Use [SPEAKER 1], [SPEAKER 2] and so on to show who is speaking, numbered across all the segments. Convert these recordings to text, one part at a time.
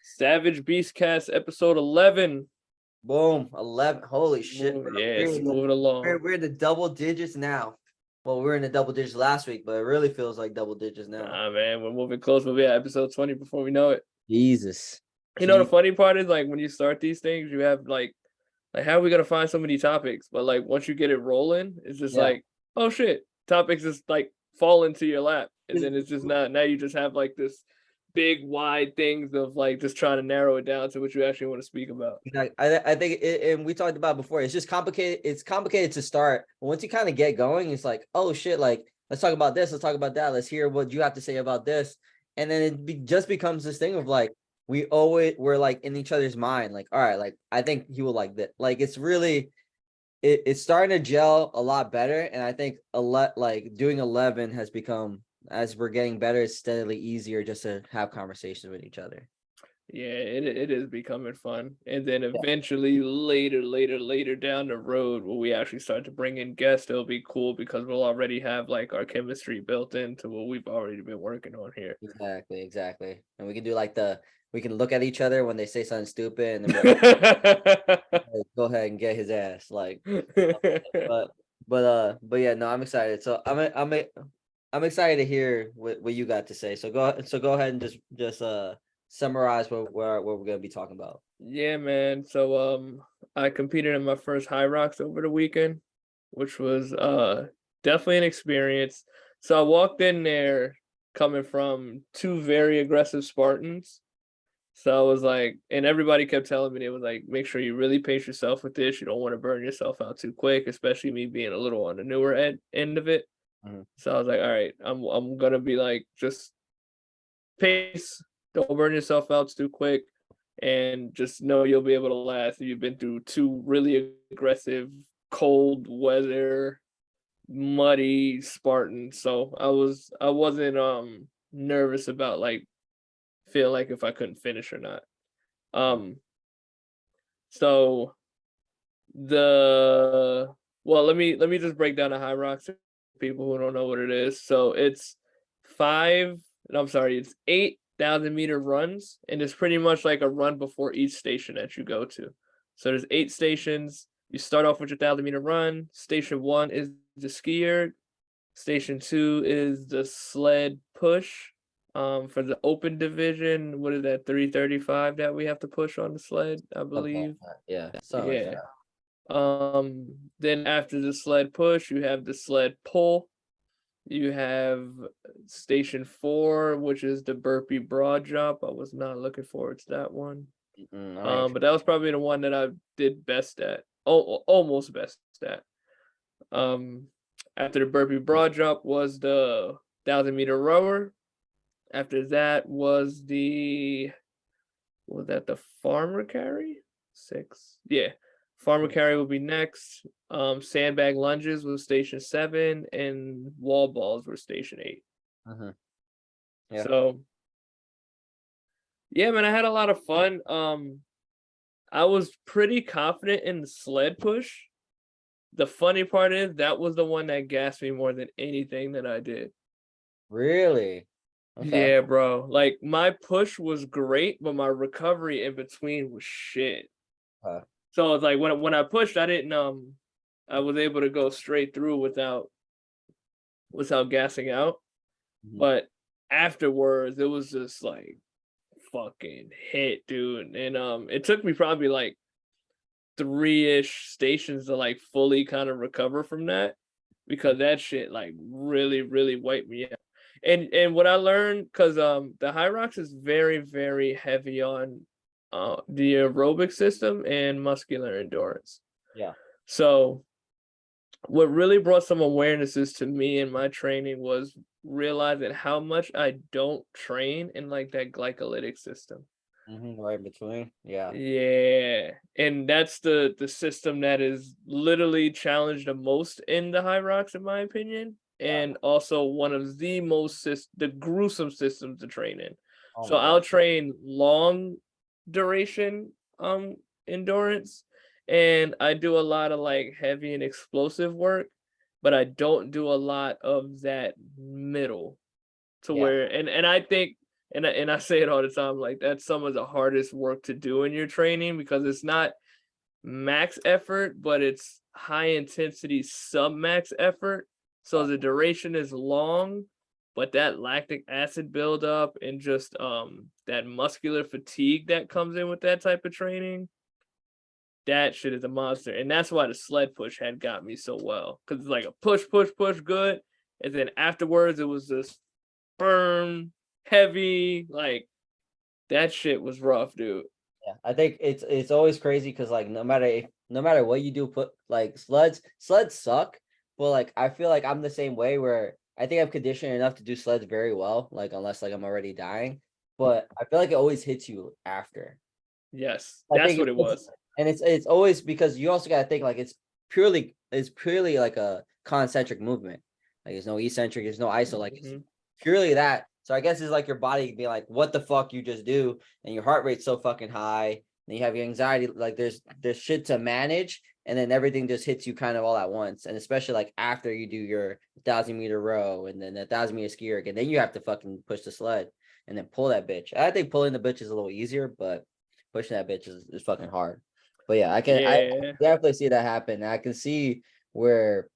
[SPEAKER 1] Savage Beastcast episode 11.
[SPEAKER 2] Boom, 11. Holy shit, bro.
[SPEAKER 1] Yeah, it's moving along.
[SPEAKER 2] We're in the double digits now. Well, we were in the double digits last week, but it really feels like double digits now.
[SPEAKER 1] Nah, man, we're moving close. We'll be at episode 20 before we know it.
[SPEAKER 2] Jesus.
[SPEAKER 1] You know, the funny part is, like, when you start these things, you have, like, how are we going to find so many topics? But, like, once you get it rolling, it's just like, oh, shit. Topics just, like, fall into your lap. And then it's just not, now you just have, like, this big, wide things of, like, just trying to narrow it down to what you actually want to speak about.
[SPEAKER 2] I think, and we talked about before, it's just complicated. It's complicated to start. But once you kind of get going, it's like, oh, shit, like, let's talk about this. Let's talk about that. Let's hear what you have to say about this. And then just becomes this thing of, like, we're like in each other's mind, like, all right, like, I think he will like that. Like, it's really, it's starting to gel a lot better. And I think doing 11 has become, as we're getting better, it's steadily easier just to have conversations with each other.
[SPEAKER 1] Yeah, it is becoming fun. And then eventually later down the road, when we actually start to bring in guests, it'll be cool because we'll already have, like, our chemistry built into what we've already been working on here.
[SPEAKER 2] Exactly. And we can do, like, we can look at each other when they say something stupid and then go ahead and get his ass. Like, but yeah, no, I'm excited. So I'm excited to hear what you got to say. So go ahead and just summarize what we're gonna be talking about.
[SPEAKER 1] Yeah, man. So I competed in my first HYROX over the weekend, which was definitely an experience. So I walked in there coming from two very aggressive Spartans. So I was like, and everybody kept telling me, they was like, make sure you really pace yourself with this. You don't want to burn yourself out too quick, especially me being a little on the newer end of it. Mm-hmm. So I was like, all right, I'm gonna be like, just pace, don't burn yourself out too quick, and just know you'll be able to last. You've been through two really aggressive, cold weather, muddy Spartans. So I wasn't nervous about, like, feel like if I couldn't finish or not. So let me just break down the HYROX for people who don't know what it is. So it's 8,000-meter runs, and it's pretty much like a run before each station that you go to. So there's 8 stations. You start off with your 1,000-meter run. Station 1 is the skier. Station 2 is the sled push. For the open division, what is that, 335 that we have to push on the sled, I believe.
[SPEAKER 2] Yeah.
[SPEAKER 1] Then after the sled push, you have the sled pull. You have station 4, which is the burpee broad jump. I was not looking forward to that one. But that was probably the one that I did best at. Almost best at. After the burpee broad jump was the 1,000-meter rower. After that was the farmer carry? 6. Yeah. Farmer carry will be next. Sandbag lunges was station 7, and wall balls were station 8. Yeah. So yeah, man, I had a lot of fun. I was pretty confident in the sled push. The funny part is that was the one that gassed me more than anything that I did.
[SPEAKER 2] Really?
[SPEAKER 1] Okay. Yeah, bro. Like, my push was great, but my recovery in between was shit. So it's like when I pushed, I didn't I was able to go straight through without gassing out. Mm-hmm. But afterwards, it was just like fucking hit, dude. And it took me probably like 3-ish stations to, like, fully kind of recover from that, because that shit, like, really, really wiped me out. And what I learned, because the HYROX is very, very heavy on the aerobic system and muscular endurance.
[SPEAKER 2] Yeah.
[SPEAKER 1] So what really brought some awarenesses to me in my training was realizing how much I don't train in, like, that glycolytic system.
[SPEAKER 2] Right between. Yeah.
[SPEAKER 1] Yeah. And that's the system that is literally challenged the most in the HYROX, in my opinion. And also one of the the gruesome systems to train in. So I'll train long duration endurance, and I do a lot of, like, heavy and explosive work, but I don't do a lot of that middle to where, and I think, and I say it all the time, like that's some of the hardest work to do in your training because it's not max effort, but it's high intensity sub max effort. So the duration is long, but that lactic acid buildup and just that muscular fatigue that comes in with that type of training, that shit is a monster. And that's why the sled push had got me so well. Cause it's like a push, push, push, good. And then afterwards it was just firm, heavy, like that shit was rough, dude.
[SPEAKER 2] Yeah, I think it's always crazy because like no matter what you do, put like sleds suck, but like I feel like I'm the same way where I think I'm conditioned enough to do sleds very well, like unless like I'm already dying. But I feel like it always hits you after.
[SPEAKER 1] Yes,
[SPEAKER 2] I
[SPEAKER 1] that's
[SPEAKER 2] think
[SPEAKER 1] what it was.
[SPEAKER 2] it's always because you also gotta think like it's purely like a concentric movement. Like there's no eccentric, there's no iso, like it's
[SPEAKER 1] Mhm.
[SPEAKER 2] purely that. So I guess it's like your body being like, what the fuck you just do, and your heart rate's so fucking high, and you have your anxiety, like there's shit to manage, and then everything just hits you kind of all at once. And especially like after you do your 1,000-meter row and then 1,000-meter ski erg, and then you have to fucking push the sled and then pull that bitch. I think pulling the bitch is a little easier, but pushing that bitch is fucking hard. But yeah, I
[SPEAKER 1] Yeah.
[SPEAKER 2] definitely see that happen. And I can see where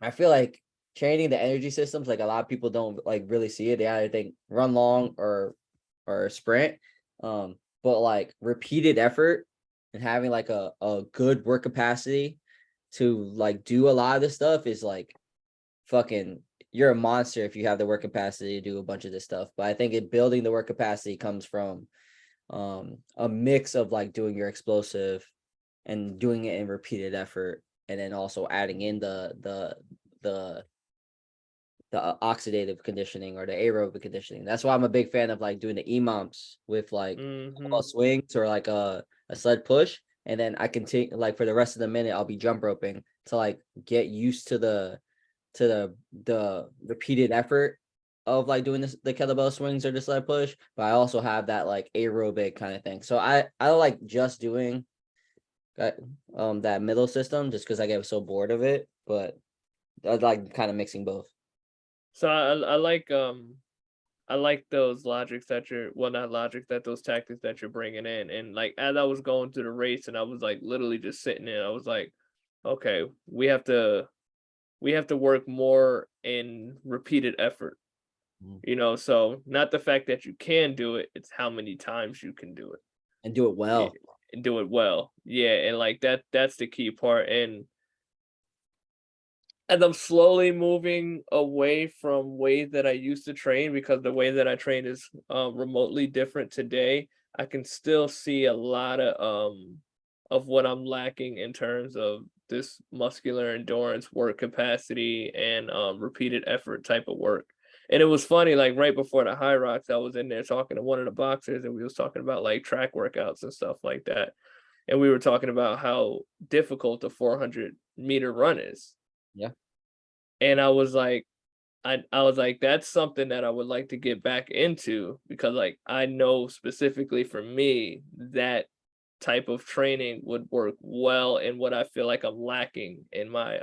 [SPEAKER 2] I feel like training the energy systems, like a lot of people don't like really see it. They either think run long or sprint. But like repeated effort and having like a good work capacity to like do a lot of this stuff is like fucking you're a monster if you have the work capacity to do a bunch of this stuff. But I think building the work capacity comes from a mix of like doing your explosive and doing it in repeated effort, and then also adding in the oxidative conditioning or the aerobic conditioning. That's why I'm a big fan of like doing the EMOMs with like
[SPEAKER 1] Mhm.
[SPEAKER 2] swings or like a sled push, and then I continue like for the rest of the minute I'll be jump roping to like get used to the repeated effort of like doing this the kettlebell swings or the sled push, but I also have that like aerobic kind of thing. So I like just doing that middle system just because I get so bored of it, but I like kind of mixing both.
[SPEAKER 1] So I like those logics that you're well not logics that those tactics that you're bringing in. And like as I was going through the race and I was like literally just sitting there, I was like, okay, we have to work more in repeated effort.
[SPEAKER 2] Mhm.
[SPEAKER 1] You know, so not the fact that you can do it, it's how many times you can do it.
[SPEAKER 2] And do it
[SPEAKER 1] Yeah,
[SPEAKER 2] well.
[SPEAKER 1] and do it well. Yeah, and like that's the key part. And as I'm slowly moving away from ways that I used to train because the way that I train is remotely different today, I can still see a lot of what I'm lacking in terms of this muscular endurance work capacity and repeated effort type of work. And it was funny, like right before the HYROX, I was in there talking to one of the boxers and we was talking about like track workouts and stuff like that. And we were talking about how difficult the 400-meter run is.
[SPEAKER 2] Yeah.
[SPEAKER 1] And I was like, that's something that I would like to get back into because like I know specifically for me that type of training would work well in what I feel like I'm lacking in my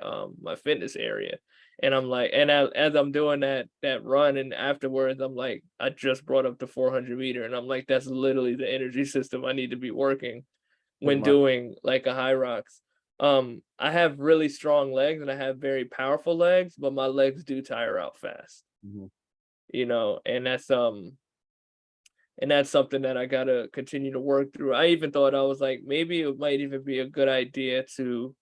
[SPEAKER 1] fitness area. And I'm like, and as I'm doing that run and afterwards, I'm like, I just brought up the 400-meter and I'm like, that's literally the energy system I need to be working
[SPEAKER 2] Pretty
[SPEAKER 1] when
[SPEAKER 2] much.
[SPEAKER 1] doing like a high rocks. I have really strong legs and I have very powerful legs, but my legs do tire out fast,
[SPEAKER 2] Mhm.
[SPEAKER 1] you know, and that's something that I gotta continue to work through. I even thought I was like, maybe it might even be a good idea to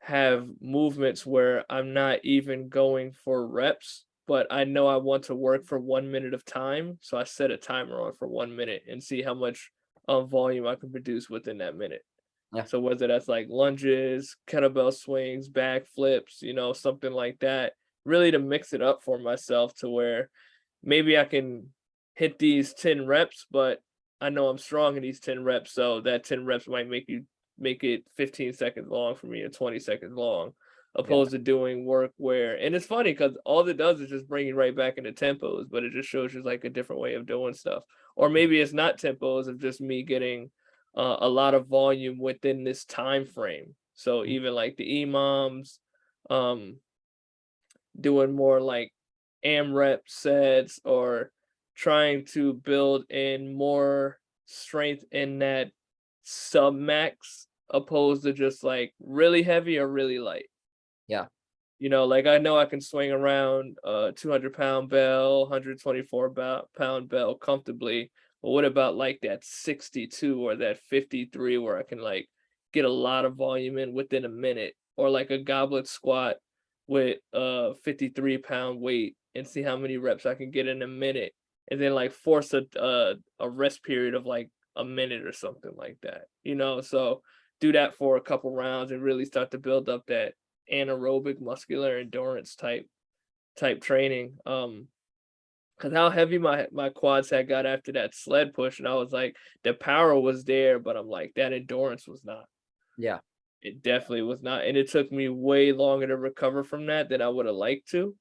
[SPEAKER 1] have movements where I'm not even going for reps, but I know I want to work for 1 minute of time. So I set a timer on for 1 minute and see how much volume I can produce within that minute.
[SPEAKER 2] Yeah.
[SPEAKER 1] So whether that's like lunges, kettlebell swings, back flips, you know, something like that, really to mix it up for myself to where maybe I can hit these 10 reps, but I know I'm strong in these 10 reps. So that 10 reps might make it 15 seconds long for me or 20 seconds long,
[SPEAKER 2] Yeah.
[SPEAKER 1] opposed to doing work where, and it's funny because all it does is just bring you right back into tempos, but it just shows you like a different way of doing stuff. Or maybe it's not tempos of just me getting a lot of volume within this time frame. So
[SPEAKER 2] Mhm.
[SPEAKER 1] even like the EMOMs, um, doing more like AMREP sets or trying to build in more strength in that sub max opposed to just like really heavy or really light.
[SPEAKER 2] Yeah.
[SPEAKER 1] Like I know I can swing around 200-pound bell, 124-pound bell comfortably. But what about like that 62 or that 53 where I can like get a lot of volume in within a minute, or like a goblet squat with 53-pound weight and see how many reps I can get in a minute, and then like force a rest period of like a minute or something like that. So do that for a couple rounds and really start to build up that anaerobic muscular endurance type training. Because how heavy my quads had got after that sled push, and I was like, the power was there, but I'm like, that endurance was not.
[SPEAKER 2] Yeah.
[SPEAKER 1] It definitely was not, and it took me way longer to recover from that than I would have liked to.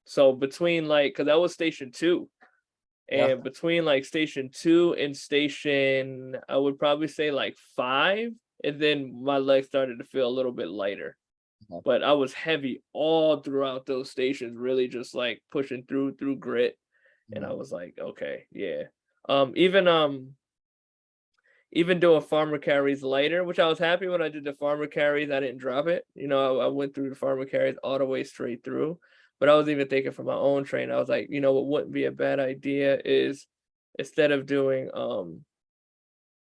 [SPEAKER 1] So between like, because I was station 2,
[SPEAKER 2] Yeah.
[SPEAKER 1] and between like station 2 and station, I would probably say like 5, and then my legs started to feel a little bit lighter.
[SPEAKER 2] Okay.
[SPEAKER 1] But I was heavy all throughout those stations, really just like pushing through grit. And I
[SPEAKER 2] Mhm.
[SPEAKER 1] was like, okay, yeah. Even doing farmer carries later, which I was happy when I did the farmer carries, I didn't drop it. I went through the farmer carries all the way straight through. But I was even thinking for my own train, I was like, what wouldn't be a bad idea is, instead of doing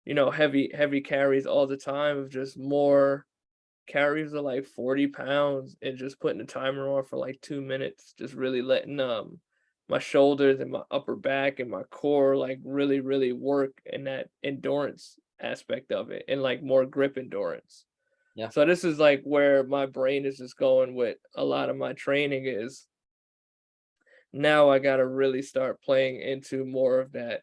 [SPEAKER 1] heavy carries all the time, of just more carries of like 40 pounds and just putting the timer on for like 2 minutes, just really letting my shoulders and my upper back and my core like really, really work in that endurance aspect of it, and like more grip endurance.
[SPEAKER 2] Yeah.
[SPEAKER 1] So this is like where my brain is just going with a lot of my training is, now I gotta really start playing into more of that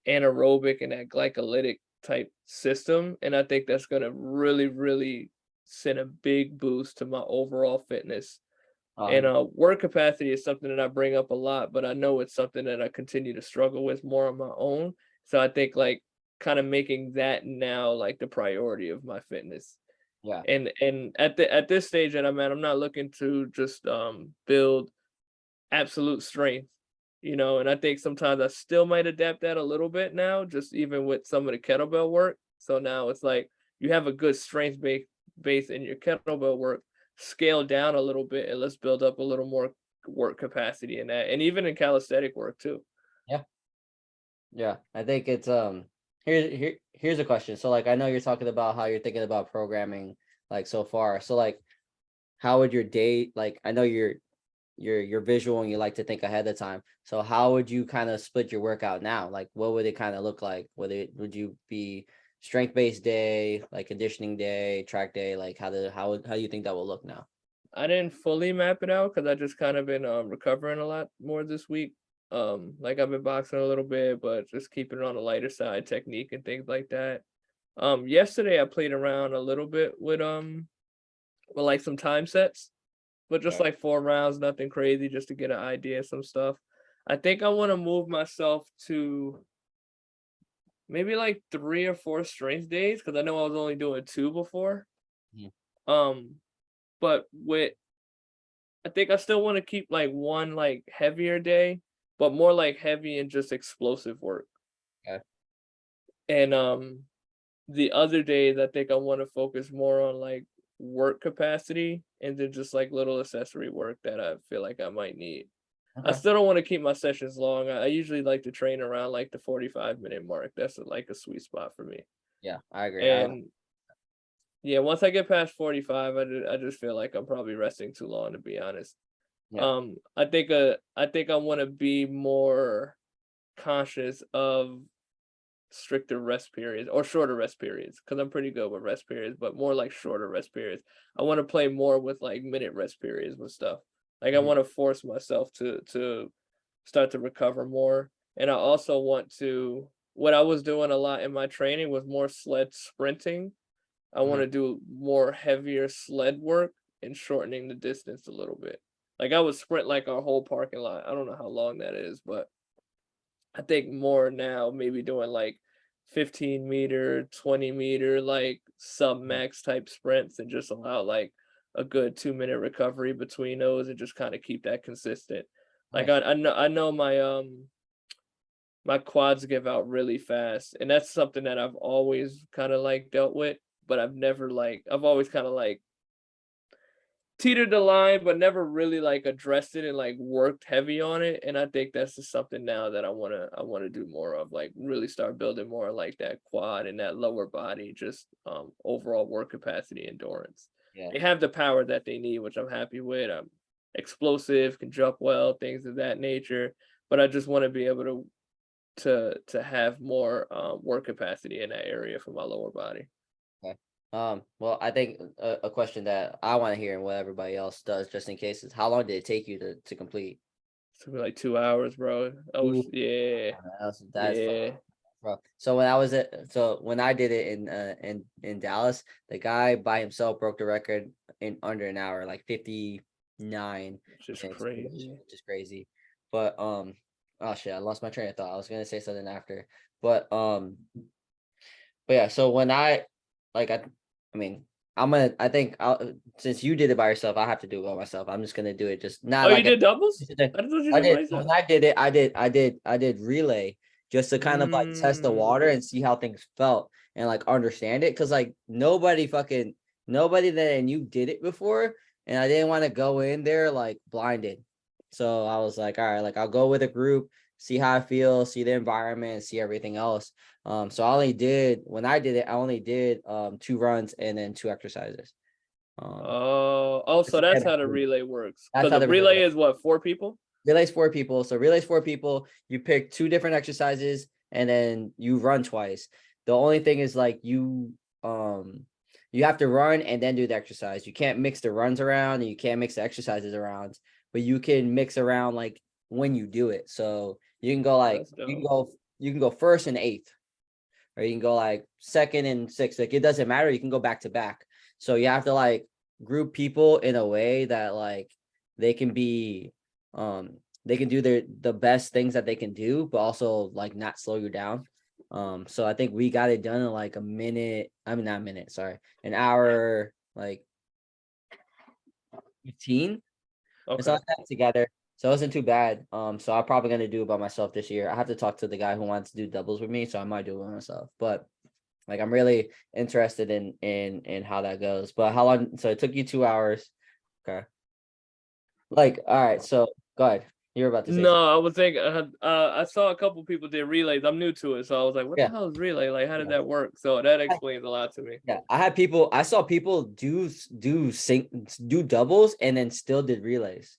[SPEAKER 1] anaerobic and that glycolytic type system. And I think that's going to really, really send a big boost to my overall fitness. And
[SPEAKER 2] 100.
[SPEAKER 1] work capacity is something that I bring up a lot, but I know it's something that I continue to struggle with more on my own. So I think like kind of making that now like the priority of my fitness.
[SPEAKER 2] Yeah.
[SPEAKER 1] And at this stage that I'm at, I'm not looking to just build absolute strength, and I think sometimes I still might adapt that a little bit now, just even with some of the kettlebell work. So now it's like you have a good strength base in your kettlebell work, scale down a little bit, and let's build up a little more work capacity in that, and even in calisthenic work too.
[SPEAKER 2] Yeah. Yeah. I think it's here's a question. So like I know you're talking about how you're thinking about programming like so far. So like how would your day, like I know you're visual and you like to think ahead of time. So how would you kind of split your workout now? Like what would it kind of look like? Would you be strength based day, like conditioning day, track day? Like how do you think that will look now?
[SPEAKER 1] I didn't fully map it out because I just kind of been recovering a lot more this week. Like I've been boxing a little bit, but just keeping it on the lighter side, technique and things like that. Yesterday I played around a little bit with like some time sets, but just
[SPEAKER 2] Okay.
[SPEAKER 1] like 4 rounds, nothing crazy, just to get an idea of some stuff. I think I want to move myself to maybe like 3 or 4 strength days, because I know I was only doing 2 before.
[SPEAKER 2] Mhm.
[SPEAKER 1] Um, but I think I still want to keep like one like heavier day, but more like heavy and just explosive work.
[SPEAKER 2] Okay.
[SPEAKER 1] And the other days I think I want to focus more on like work capacity, and then just like little accessory work that I feel like I might need. I
[SPEAKER 2] Okay.
[SPEAKER 1] still don't want to keep my sessions long. I usually like to train around like the 45-minute mark. That's like a sweet spot for me.
[SPEAKER 2] Yeah, I agree.
[SPEAKER 1] And yeah, once I get past 45, I just feel like I'm probably resting too long, to be honest.
[SPEAKER 2] Yeah.
[SPEAKER 1] I think I want to be more conscious of stricter rest periods or shorter rest periods, because I'm pretty good with rest periods, but more like shorter rest periods. I want to play more with like minute rest periods with stuff. Like I
[SPEAKER 2] Mhm.
[SPEAKER 1] want to force myself to start to recover more. And I also want to, what I was doing a lot in my training was more sled sprinting. I want
[SPEAKER 2] Mhm.
[SPEAKER 1] to do more heavier sled work and shortening the distance a little bit. Like I would sprint like our whole parking lot. I don't know how long that is, but I think more now, maybe doing like 15-meter, 20-meter, like sub
[SPEAKER 2] Mhm.
[SPEAKER 1] max type sprints, and just allow like a good 2-minute recovery between those, and just kind of keep that consistent. Like
[SPEAKER 2] Nice.
[SPEAKER 1] I know my quads give out really fast, and that's something that I've always kind of like dealt with, but I've always kind of like teetered the line, but never really like addressed it and like worked heavy on it. And I think that's just something now that I wanna do more of, like really start building more like that quad and that lower body, just overall work capacity, endurance.
[SPEAKER 2] Yeah.
[SPEAKER 1] They have the power that they need, which I'm happy with. I'm explosive, can jump well, things of that nature. But I just want to be able to have more work capacity in that area for my lower body.
[SPEAKER 2] Okay. Well, I think a question that I want to hear and what everybody else does, just in case, is how long did it take you to complete?
[SPEAKER 1] So like 2 hours, bro. I was
[SPEAKER 2] Ooh,
[SPEAKER 1] yeah,
[SPEAKER 2] that's fucking
[SPEAKER 1] yeah.
[SPEAKER 2] rough. So when I did it in Dallas, the guy by himself broke the record in under an hour, like 59
[SPEAKER 1] Just
[SPEAKER 2] minutes,
[SPEAKER 1] crazy.
[SPEAKER 2] which is crazy. But oh shit, I lost my train of thought. I was gonna say something after, but yeah. So when I mean, I think since you did it by yourself, I have to do it by myself. I'm just gonna do it, just
[SPEAKER 1] Oh,
[SPEAKER 2] not
[SPEAKER 1] you
[SPEAKER 2] like
[SPEAKER 1] did doubles? I thought you
[SPEAKER 2] I
[SPEAKER 1] did
[SPEAKER 2] did. When
[SPEAKER 1] myself.
[SPEAKER 2] I did it, I did relay just to kind of like test the water
[SPEAKER 1] Mm,
[SPEAKER 2] and see how things felt and like understand it. Cause like nobody that I knew did it before. And I didn't want to go in there like blinded. So I was like, all right, like I'll go with a group, see how I feel, see the environment, see everything else. So when I did it, I only did 2 runs and then 2 exercises. Um
[SPEAKER 1] so that's how the relay works.
[SPEAKER 2] that's
[SPEAKER 1] Because
[SPEAKER 2] how
[SPEAKER 1] the
[SPEAKER 2] the relay
[SPEAKER 1] relay
[SPEAKER 2] works.
[SPEAKER 1] is what, 4 people?
[SPEAKER 2] Relays 4 people. So relays 4 people. You pick 2 different exercises and then you run twice. The only thing is like you have to run and then do the exercise. You can't mix the runs around and you can't mix the exercises around, but you can mix around like when you do it. So you can go
[SPEAKER 1] Oh,
[SPEAKER 2] like
[SPEAKER 1] that's dope.
[SPEAKER 2] you can go first and eighth, or you can go like second and sixth. Like it doesn't matter. You can go back to back. So you have to like group people in a way that like they can be they can do the best things that they can do, but also like not slow you down. So I think we got it done in like a minute. I mean not a minute, sorry. An hour like 15 or
[SPEAKER 1] Okay.
[SPEAKER 2] something like that together. So it wasn't too bad. So I'm probably gonna do it by myself this year. I have to talk to the guy who wants to do doubles with me, so I might do it by myself. But like I'm really interested in how that goes. But how long? So it took you 2 hours. Okay. Like, all right. So go ahead. You're about to say
[SPEAKER 1] No,
[SPEAKER 2] something.
[SPEAKER 1] I was thinking. I saw a couple people did relays. I'm new to it, so I was like, "What the
[SPEAKER 2] Yeah.
[SPEAKER 1] hell is relay? Like, how did
[SPEAKER 2] Yeah.
[SPEAKER 1] that work?" So that explains a lot to me.
[SPEAKER 2] Yeah. I saw people do doubles and then still did relays.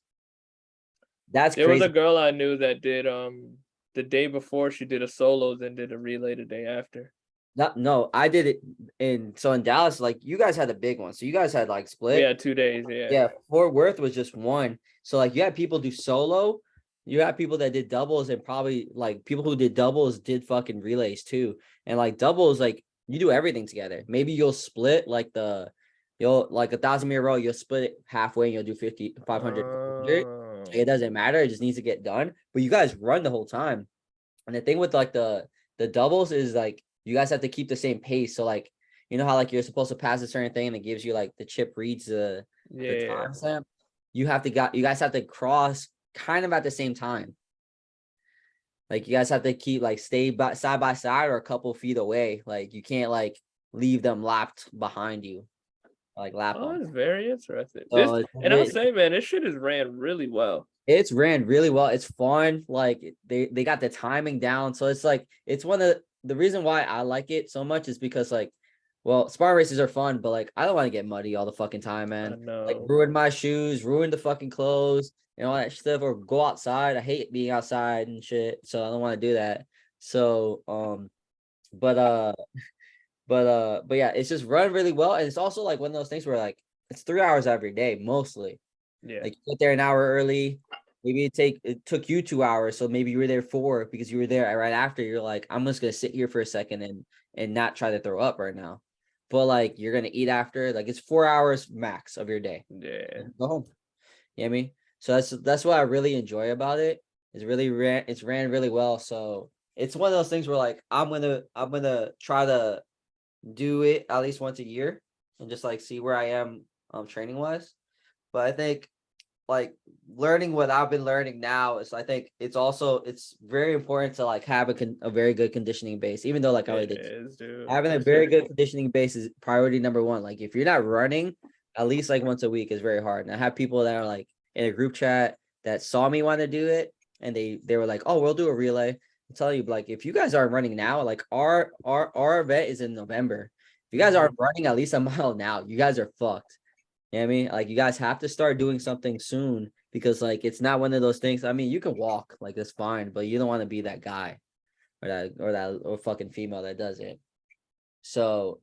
[SPEAKER 2] That's
[SPEAKER 1] There was a
[SPEAKER 2] crazy.
[SPEAKER 1] girl I knew that did the day before she did a solos and did a relay the day after.
[SPEAKER 2] Not no, I did it in Dallas, like you guys had a big one. So you guys had like
[SPEAKER 1] We
[SPEAKER 2] split.
[SPEAKER 1] had 2 days, yeah.
[SPEAKER 2] Yeah, Fort Worth was just one. So like you had people do solo, you had people that did doubles, and probably like people who did doubles did fucking relays too. And like doubles, like you do everything together. Maybe you'll split like you'll like 1,000-meter row, you'll split it halfway and you'll do 50, 500, 400.
[SPEAKER 1] Oh,
[SPEAKER 2] It doesn't matter. It just needs to get done. But you guys run the whole time. And the thing with like the doubles is like you guys have to keep the same pace. So like you know how like you're supposed to pass a certain thing and it gives you like the chip reads the
[SPEAKER 1] yeah.
[SPEAKER 2] timestamp. You guys have to cross kind of at the same time. Like you guys have to keep like side by side or a couple feet away. Like you can't like leave them lapped behind you, like lap
[SPEAKER 1] Oh,
[SPEAKER 2] them.
[SPEAKER 1] that's very interesting.
[SPEAKER 2] So
[SPEAKER 1] And I'll say, man, this shit is ran really well.
[SPEAKER 2] it's ran really well. It's fun. Like they got the timing down. So it's like it's one of the reason why I like it so much is because like, well, Spartan races are fun, but like I don't want to get muddy all the fucking time,
[SPEAKER 1] I
[SPEAKER 2] man. Like
[SPEAKER 1] know.
[SPEAKER 2] ruin my shoes, ruin the fucking clothes and all that stuff, or go outside. I hate being outside and shit. So I don't want to do that. So but but yeah, it's just run really well. And it's also like one of those things where like it's 3 hours every day, mostly.
[SPEAKER 1] Yeah.
[SPEAKER 2] Like you get there an hour early. Maybe it took you 2 hours, so maybe you were there 4 because you were there right after. You're like, I'm just gonna sit here for a second and not try to throw up right now. But like you're gonna eat after. Like it's 4 hours max of your day.
[SPEAKER 1] Yeah.
[SPEAKER 2] And go home. You know what I mean? So that's what I really enjoy about it. It's ran really well. So it's one of those things where like I'm gonna try to do it at least once a year and just like see where I am training wise. But I think like learning what I've been learning now is I think it's very important to like have a very good conditioning base, even though like I already
[SPEAKER 1] It
[SPEAKER 2] did.
[SPEAKER 1] is, dude.
[SPEAKER 2] Having a very good conditioning base is priority number one. Like if you're not running at least like once a week is very hard. And I have people that are like in a group chat that saw me want to do it, and they were like, "Oh, we'll do a relay." I'm telling you, like if you guys aren't running now, like our event is in November. If you guys aren't running at least a mile now, you guys are fucked. You know what I mean? Like you guys have to start doing something soon because like it's not one of those things. I mean, you can walk, like that's fine, but you don't want to be that guy or fucking female that does it. So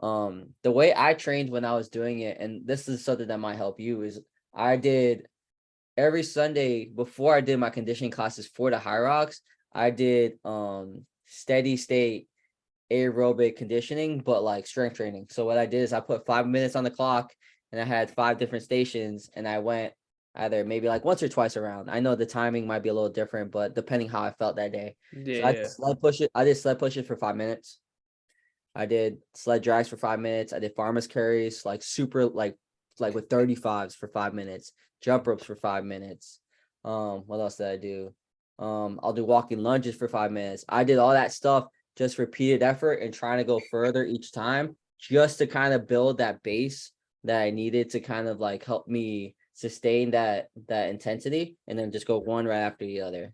[SPEAKER 2] the way I trained when I was doing it, and this is something that might help you, is I did every Sunday before I did my conditioning classes for the HYROX, I did steady state aerobic conditioning, but like strength training. So what I did is I put 5 minutes on the clock and I had 5 different stations and I went either maybe like once or twice around. I know the timing might be a little different, but depending how I felt that day. So I
[SPEAKER 1] Yeah.
[SPEAKER 2] did sled pushes for 5 minutes. I did sled drags for 5 minutes. I did farmers carries, like super like with 35s for 5 minutes, jump ropes for 5 minutes. What else did I do? I'll do walking lunges for 5 minutes. I did all that stuff, just repeated effort and trying to go further each time, just to kind of build that base that I needed to kind of like help me sustain that intensity, and then just go one right after the other,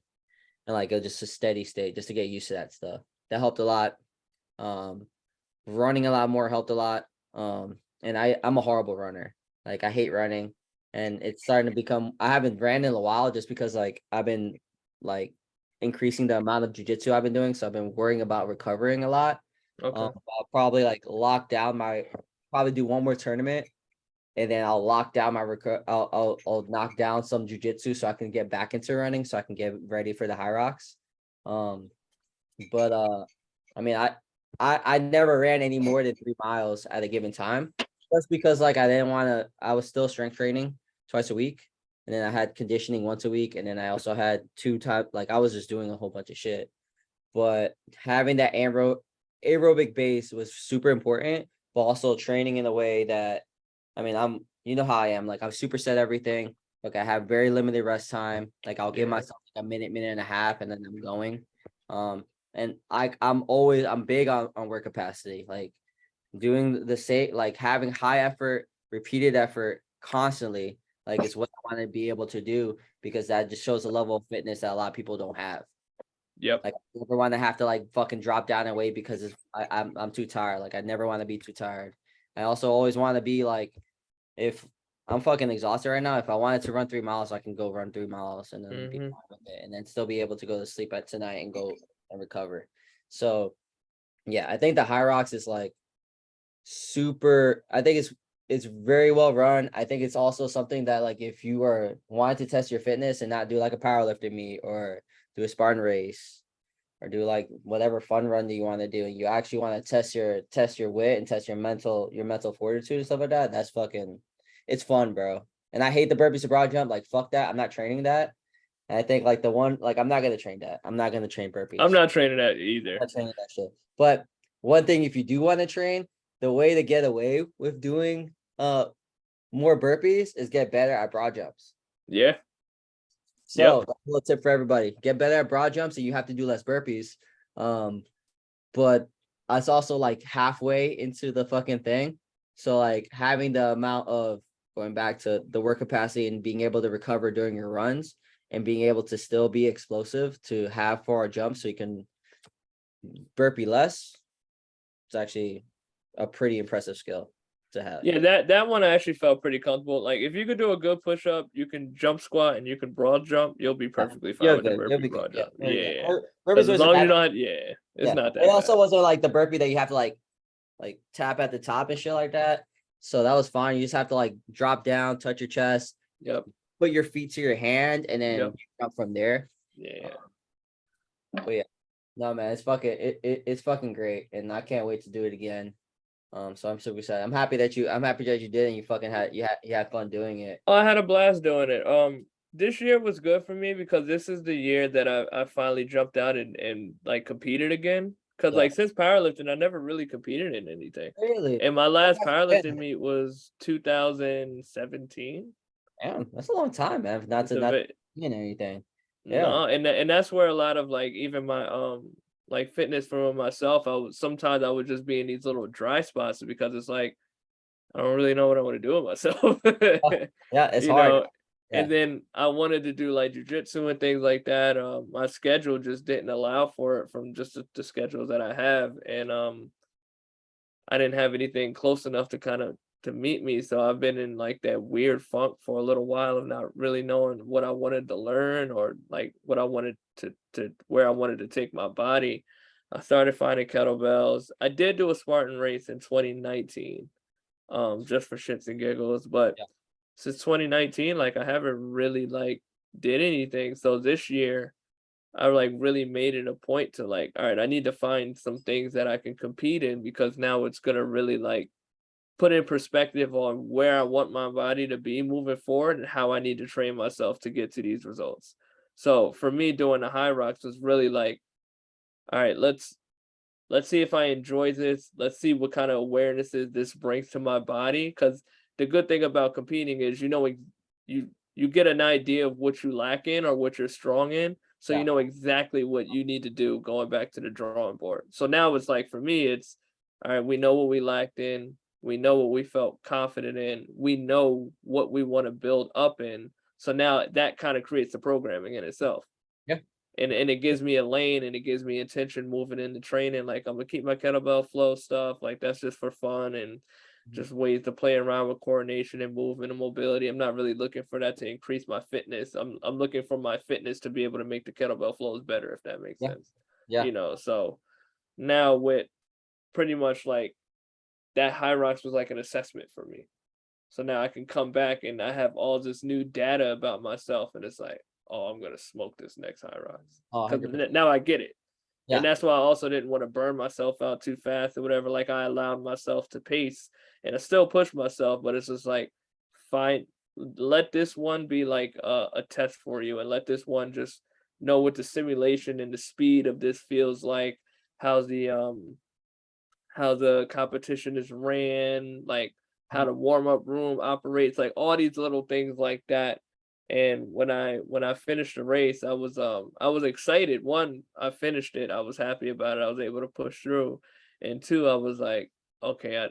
[SPEAKER 2] and like just a steady state, just to get used to that stuff. That helped a lot. Running a lot more helped a lot. And I'm a horrible runner. Like I hate running, and it's starting to become. I haven't ran in a while just because like I've been like increasing the amount of jujitsu I've been doing, so I've been worrying about recovering a lot.
[SPEAKER 1] Okay.
[SPEAKER 2] I'll probably like probably do one more tournament, and then I'll lock down my I'll knock down some jujitsu so I can get back into running, so I can get ready for the HYROX. But I mean, I never ran any more than 3 miles at a given time, just because like I didn't want to. I was still strength training twice a week, and then I had conditioning once a week, and then I also had like I was just doing a whole bunch of shit. But having that aerobic base was super important, but also training in a way that, I mean, you know how I am. Like I'm superset everything. Like I have very limited rest time. Like I'll give myself like a minute and a half, and then I'm going. And I'm big on work capacity, like doing the same, like having high effort, repeated effort constantly, like it's what I want to be able to do, because that just shows a level of fitness that a lot of people don't have.
[SPEAKER 1] Yep.
[SPEAKER 2] Like I never want to have to like fucking drop down and weight because I'm too tired. Like I never want to be too tired. I also always want to be like, if I'm fucking exhausted right now, if I wanted to run 3 miles, I can go run 3 miles and then be fine with it, and then still be able to go to sleep at tonight and go and recover. So yeah, I think the HYROX is like super. I think it's very well run. I think it's also something that like if you are wanting to test your fitness and not do like a powerlifting meet or do a Spartan race or do like whatever fun run that you want to do, and you actually want to test your wit and test your mental fortitude and stuff like that, that's fucking, it's fun, bro. And I hate the burpees to broad jump. Like fuck that. I'm not training that. And I think like the one, like I'm not gonna train that. I'm not gonna train burpees.
[SPEAKER 1] I'm not training that
[SPEAKER 2] I'm
[SPEAKER 1] either.
[SPEAKER 2] not training that shit. But one thing, if you do want to train, the way to get away with doing more burpees is get better at broad jumps.
[SPEAKER 1] Yeah.
[SPEAKER 2] So that's a little tip for everybody: get better at broad jumps, and you have to do less burpees. But it's also like halfway into the fucking thing. So like having the amount of, going back to the work capacity and being able to recover during your runs and being able to still be explosive to have far jumps so you can burpee less, it's actually a pretty impressive skill to have.
[SPEAKER 1] Yeah, that one I actually felt pretty comfortable. Like if you could do a good push up, you can jump squat and you can broad jump, you'll be perfectly fine
[SPEAKER 2] You're
[SPEAKER 1] with the
[SPEAKER 2] good. You'll
[SPEAKER 1] burpee
[SPEAKER 2] be good.
[SPEAKER 1] broad
[SPEAKER 2] Yeah.
[SPEAKER 1] jump.
[SPEAKER 2] You're good.
[SPEAKER 1] Yeah.
[SPEAKER 2] Burpees
[SPEAKER 1] As
[SPEAKER 2] wasn't
[SPEAKER 1] long as
[SPEAKER 2] bad.
[SPEAKER 1] you're not, yeah, it's not that
[SPEAKER 2] It
[SPEAKER 1] bad.
[SPEAKER 2] also wasn't like the burpee that you have to like tap at the top and shit like that. So that was fine. You just have to like drop down, touch your chest,
[SPEAKER 1] Yep.
[SPEAKER 2] put your feet to your hand, and then jump from there.
[SPEAKER 1] Yeah.
[SPEAKER 2] But yeah, no man, it's fucking great, and I can't wait to do it again. So I'm super excited. I'm happy that you did, and you fucking had fun doing it.
[SPEAKER 1] Oh, I had a blast doing it. This year was good for me because this is the year that I finally jumped out and like competed again. Cause like since powerlifting, I never really competed in anything.
[SPEAKER 2] Really?
[SPEAKER 1] And my last powerlifting meet was 2017.
[SPEAKER 2] Damn, that's a long time, man. Not
[SPEAKER 1] It's
[SPEAKER 2] to
[SPEAKER 1] a
[SPEAKER 2] not
[SPEAKER 1] bit
[SPEAKER 2] mean anything. Yeah.
[SPEAKER 1] no, and that's where a lot of like even my like fitness for myself, sometimes I would just be in these little dry spots because it's like I don't really know what I want to do with myself.
[SPEAKER 2] Yeah, it's
[SPEAKER 1] You
[SPEAKER 2] hard.
[SPEAKER 1] know,
[SPEAKER 2] Yeah.
[SPEAKER 1] and then I wanted to do like jujitsu and things like that. My schedule just didn't allow for it from just the schedules that I have, and I didn't have anything close enough to kind of to meet me. So I've been in like that weird funk for a little while of not really knowing what I wanted to learn or like what I wanted to where I wanted to take my body. I started finding kettlebells. I did do a Spartan race in 2019, just for shits and giggles, but
[SPEAKER 2] Yeah.
[SPEAKER 1] since 2019, like I haven't really like did anything. So this year I like really made it a point to like, all right, I need to find some things that I can compete in because now it's gonna really like put in perspective on where I want my body to be moving forward and how I need to train myself to get to these results. So for me, doing the high rocks was really like, all right, let's see if I enjoy this. Let's see what kind of awarenesses this brings to my body. Because the good thing about competing is you get an idea of what you lack in or what you're strong in. So you
[SPEAKER 2] Yeah.
[SPEAKER 1] know exactly what you need to do going back to the drawing board. So now it's like for me, it's all right, we know what we lacked in, we know what we felt confident in, we know what we want to build up in. So now that kind of creates the programming in itself,
[SPEAKER 2] Yeah.
[SPEAKER 1] and it gives me a lane and it gives me intention moving into training. Like I'm gonna keep my kettlebell flow stuff. Like that's just for fun and
[SPEAKER 2] Mhm.
[SPEAKER 1] just ways to play around with coordination and movement and mobility. I'm not really looking for that to increase my fitness. I'm looking for my fitness to be able to make the kettlebell flows better, if that makes
[SPEAKER 2] Yeah.
[SPEAKER 1] sense.
[SPEAKER 2] Yeah.
[SPEAKER 1] So now with pretty much like that high rocks was like an assessment for me. So now I can come back and I have all this new data about myself, and it's like, oh, I'm gonna smoke this next high rise
[SPEAKER 2] Oh,
[SPEAKER 1] because
[SPEAKER 2] 100%.
[SPEAKER 1] now I get it, and
[SPEAKER 2] Yeah.
[SPEAKER 1] that's why I also didn't want to burn myself out too fast or whatever. Like I allowed myself to pace, and I still push myself, but it's just like, fine, let this one be like a test for you, and let this one just know what the simulation and the speed of this feels like. How's the how the competition is ran, like how
[SPEAKER 2] Mhm.
[SPEAKER 1] the warm up room operates, like all these little things like that. And when I finished the race, I was excited. One, I finished it. I was happy about it. I was able to push through. And two, I was like, okay,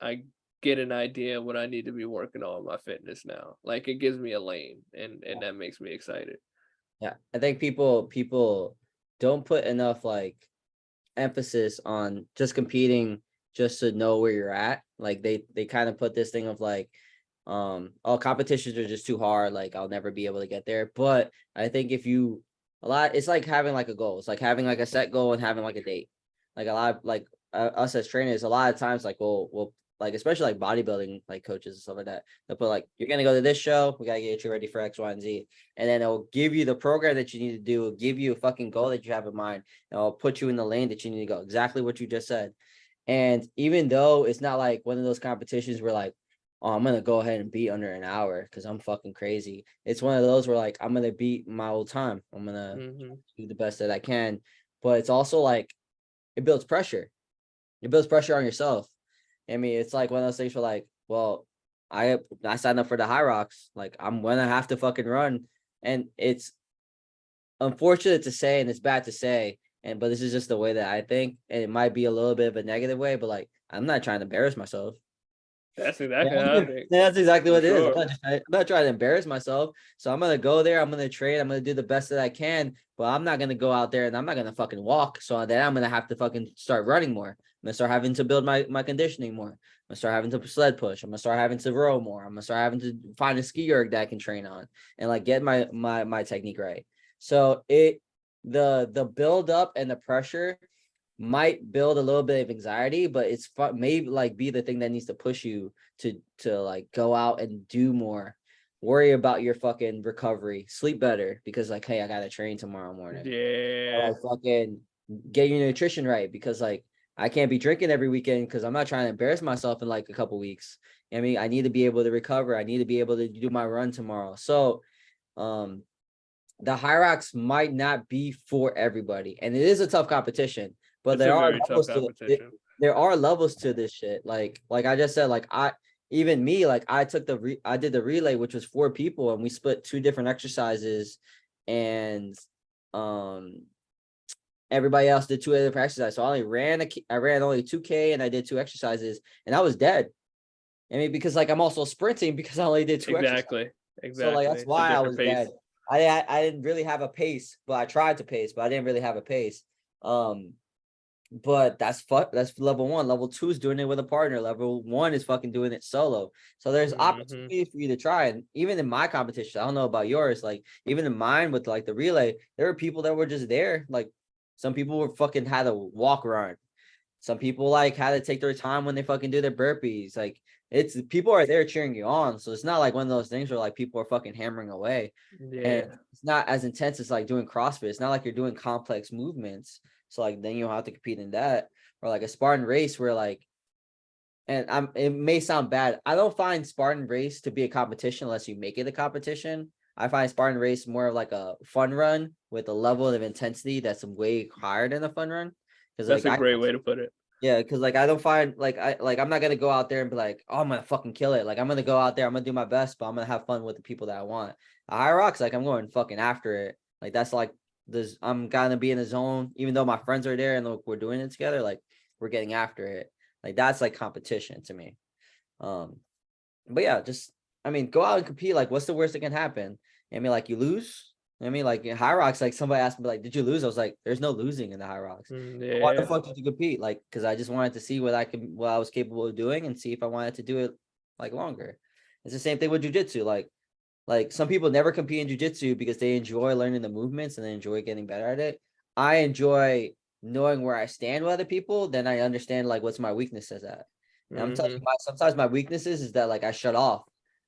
[SPEAKER 1] I get an idea what I need to be working on my fitness now. Like it gives me a lane and that makes me excited.
[SPEAKER 2] Yeah. I think people don't put enough like emphasis on just competing just to know where you're at. Like they kind of put this thing of like, all competitions are just too hard. Like I'll never be able to get there. But I think if you it's like having like a goal. It's like having like a set goal and having like a date. Like a lot of like us as trainers, a lot of times like we'll like especially like bodybuilding like coaches and stuff like that. They'll put like you're gonna go to this show. We gotta get you ready for X, Y, and Z, and then it'll give you the program that you need to do. It'll give you a fucking goal that you have in mind. And it'll put you in the lane that you need to go. Exactly what you just said. And even though it's not like one of those competitions where like, oh, I'm gonna go ahead and beat under an hour because I'm fucking crazy. It's one of those where like I'm gonna beat my old time. I'm gonna
[SPEAKER 1] Hmm.
[SPEAKER 2] do the best that I can. But it's also like it builds pressure. It builds pressure on yourself. I mean, it's like one of those things where like, well, I signed up for the High Rocks. Like I'm gonna have to fucking run. And it's unfortunate to say and it's bad to say, and but this is just the way that I think, and it might be a little bit of a negative way, but like I'm not trying to embarrass myself.
[SPEAKER 1] That's
[SPEAKER 2] Yeah,
[SPEAKER 1] exactly how I think,
[SPEAKER 2] that's exactly
[SPEAKER 1] for
[SPEAKER 2] what it is.
[SPEAKER 1] sure.
[SPEAKER 2] I'm not trying to embarrass myself. So I'm gonna go there. I'm gonna train. I'm gonna do the best that I can. But I'm not gonna go out there and I'm not gonna fucking walk. So then I'm gonna have to fucking start running more. I'm gonna start having to build my conditioning more. I'm gonna start having to sled push. I'm gonna start having to row more. I'm gonna start having to find a ski erg that I can train on and like get my technique right. So the build up and the pressure might build a little bit of anxiety, but it's maybe like be the thing that needs to push you to like go out and do more. Worry about your fucking recovery, sleep better because like, hey, I gotta train tomorrow morning. Or
[SPEAKER 1] Yeah.
[SPEAKER 2] like fucking get your nutrition right because like I can't be drinking every weekend because I'm not trying to embarrass myself in like a couple weeks. I mean, I need to be able to recover. I need to be able to do my run tomorrow. So um the HYROX might not be for everybody, and it is a tough competition. But
[SPEAKER 1] It's a
[SPEAKER 2] there are
[SPEAKER 1] very tough
[SPEAKER 2] levels to it.
[SPEAKER 1] competition.
[SPEAKER 2] There are levels to this shit. Like I just said, like even me, like I did the relay, which was 4 people, and we split 2 different exercises, and um everybody else did 2 different exercises. So I ran only 2K, and I did 2 exercises, and I was dead. I mean, because like I'm also sprinting because I only did 2 exercises.
[SPEAKER 1] Exactly.
[SPEAKER 2] So like
[SPEAKER 1] Exactly.
[SPEAKER 2] that's
[SPEAKER 1] It's a
[SPEAKER 2] why I
[SPEAKER 1] different
[SPEAKER 2] was dead.
[SPEAKER 1] pace.
[SPEAKER 2] I didn't really have a pace, but I tried to pace, but I didn't really have a pace. Um, but that's level 1. Level 2 is doing it with a partner. Level 1 is fucking doing it solo. So there's
[SPEAKER 1] Hmm.
[SPEAKER 2] opportunity for you to try. And even in my competition, I don't know about yours, like even in mine with like the relay, there were people that were just there. Like some people were fucking had to walk around. Some people like had to take their time when they fucking do their burpees. Like it's people are there cheering you on. So it's not like one of those things where like people are fucking hammering away. And
[SPEAKER 1] Yeah.
[SPEAKER 2] it's not as intense as like doing CrossFit. It's not like you're doing complex movements. So like then you'll have to compete in that. Or like a Spartan race where like, and it may sound bad. I don't find Spartan race to be a competition unless you make it a competition. I find Spartan race more of like a fun run with a level of intensity that's way higher than a fun run. Because
[SPEAKER 1] That's
[SPEAKER 2] like
[SPEAKER 1] a
[SPEAKER 2] I
[SPEAKER 1] great way to put it.
[SPEAKER 2] yeah, because like I don't find like I'm not gonna go out there and be like, oh, I'm gonna fucking kill it. Like I'm gonna go out there, I'm gonna do my best, but I'm gonna have fun with the people that I want. HYROX, like I'm going fucking after it. Like that's like this. I'm gonna be in the zone, even though my friends are there and look, we're doing it together. Like we're getting after it. Like that's like competition to me. Um, but yeah, just I mean, go out and compete. Like, what's the worst that can happen? I mean, like you lose. I mean, like in HYROX, like somebody asked me, like, did you lose? I was like, there's no losing in the HYROX. Why the
[SPEAKER 1] Yeah.
[SPEAKER 2] fuck did you compete? Like, because I just wanted to see what I was capable of doing, and see if I wanted to do it like longer. It's the same thing with jujitsu. Like some people never compete in jujitsu because they enjoy learning the movements and they enjoy getting better at it. I enjoy knowing where I stand with other people. Then I understand like what's my weaknesses at. And I'm telling you,
[SPEAKER 1] Hmm.
[SPEAKER 2] sometimes my weaknesses is that like I shut off.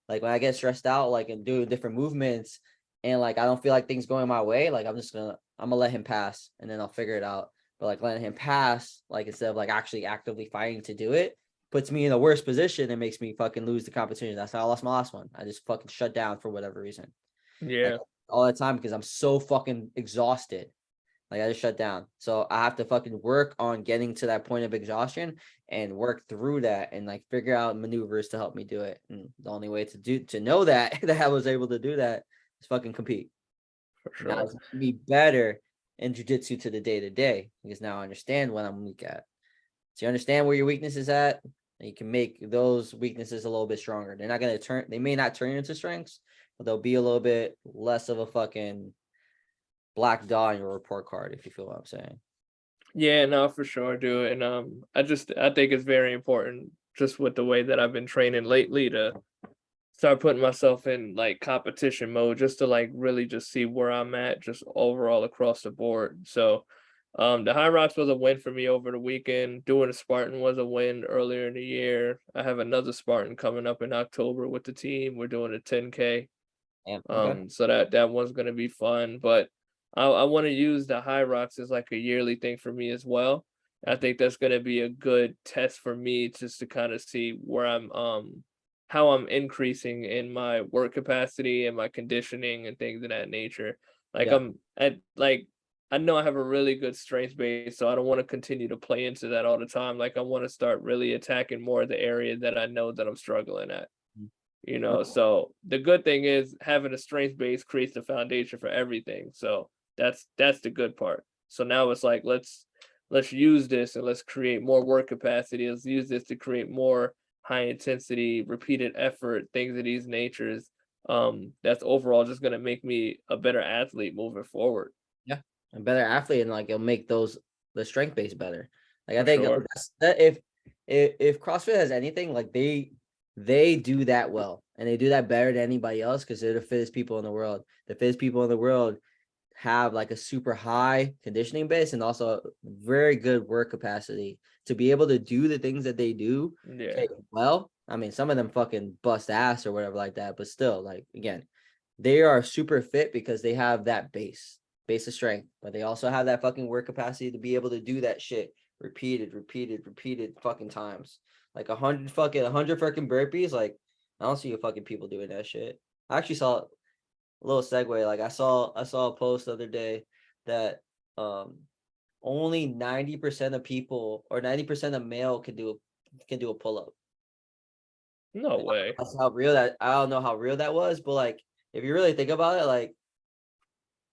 [SPEAKER 2] Like when I get stressed out, like and do different movements, and like I don't feel like things going my way, like I'm gonna let him pass, and then I'll figure it out. But like letting him pass, like instead of like actually actively fighting to do it, puts me in a worse position and makes me fucking lose the competition. That's how I lost my last one. I just fucking shut down for whatever reason. Like
[SPEAKER 1] Yeah.
[SPEAKER 2] all the time because I'm so fucking exhausted. Like I just shut down. So I have to fucking work on getting to that point of exhaustion and work through that and like figure out maneuvers to help me do it. And the only way to know that that I was able to do that is fucking compete.
[SPEAKER 1] For
[SPEAKER 2] Now
[SPEAKER 1] sure.
[SPEAKER 2] it's making me better in jujitsu to day because now I understand what I'm weak at. So you understand where your weakness is at, and you can make those weaknesses a little bit stronger. They're not gonna they may not turn into strengths, but they'll be a little bit less of a fucking black dot on your report card, if you feel what I'm saying.
[SPEAKER 1] Yeah, no, for sure, dude. And I think it's very important just with the way that I've been training lately to start putting myself in like competition mode just to like really just see where I'm at just overall across the board. So the High Rocks was a win for me over the weekend. Doing a Spartan was a win earlier in the year. I have another Spartan coming up in October with the team. We're doing a 10K.
[SPEAKER 2] Yeah. Okay.
[SPEAKER 1] So that one's gonna be fun. But I want to use the High Rocks as like a yearly thing for me as well. I think that's gonna be a good test for me just to kind of see where I'm how I'm increasing in my work capacity and my conditioning and things of that nature. Like
[SPEAKER 2] Yeah.
[SPEAKER 1] I'm at like I know I have a really good strength base, so I don't want to continue to play into that all the time. Like I want to start really attacking more of the area that I know that I'm struggling at.
[SPEAKER 2] Mm. Okay.
[SPEAKER 1] So the good thing is having a strength base creates the foundation for everything. So that's the good part. So now it's like let's use this and let's create more work capacity. Let's use this to create more high intensity, repeated effort, things of these natures. That's overall just gonna make me a better athlete moving forward
[SPEAKER 2] Yeah. A better athlete, and like it'll make the strength base better. Like I
[SPEAKER 1] for
[SPEAKER 2] think
[SPEAKER 1] sure.
[SPEAKER 2] that if CrossFit has anything, like they do that well, and they do that better than anybody else because they're the fittest people in the world. The fittest people in the world have like a super high conditioning base and also very good work capacity to be able to do the things that they do.
[SPEAKER 1] Yeah.
[SPEAKER 2] Okay, well, I mean, some of them fucking bust ass or whatever like that, but still, like again, they are super fit because they have that base of strength, but they also have that fucking work capacity to be able to do that shit repeated fucking times. Like a hundred fucking burpees. Like I don't see you fucking people doing that shit. I actually saw a little segue. Like I saw a post the other day that um only 90% of people or 90% of male can do a pull up.
[SPEAKER 1] No way.
[SPEAKER 2] That's how real that, I don't know how real that was, but like if you really think about it, like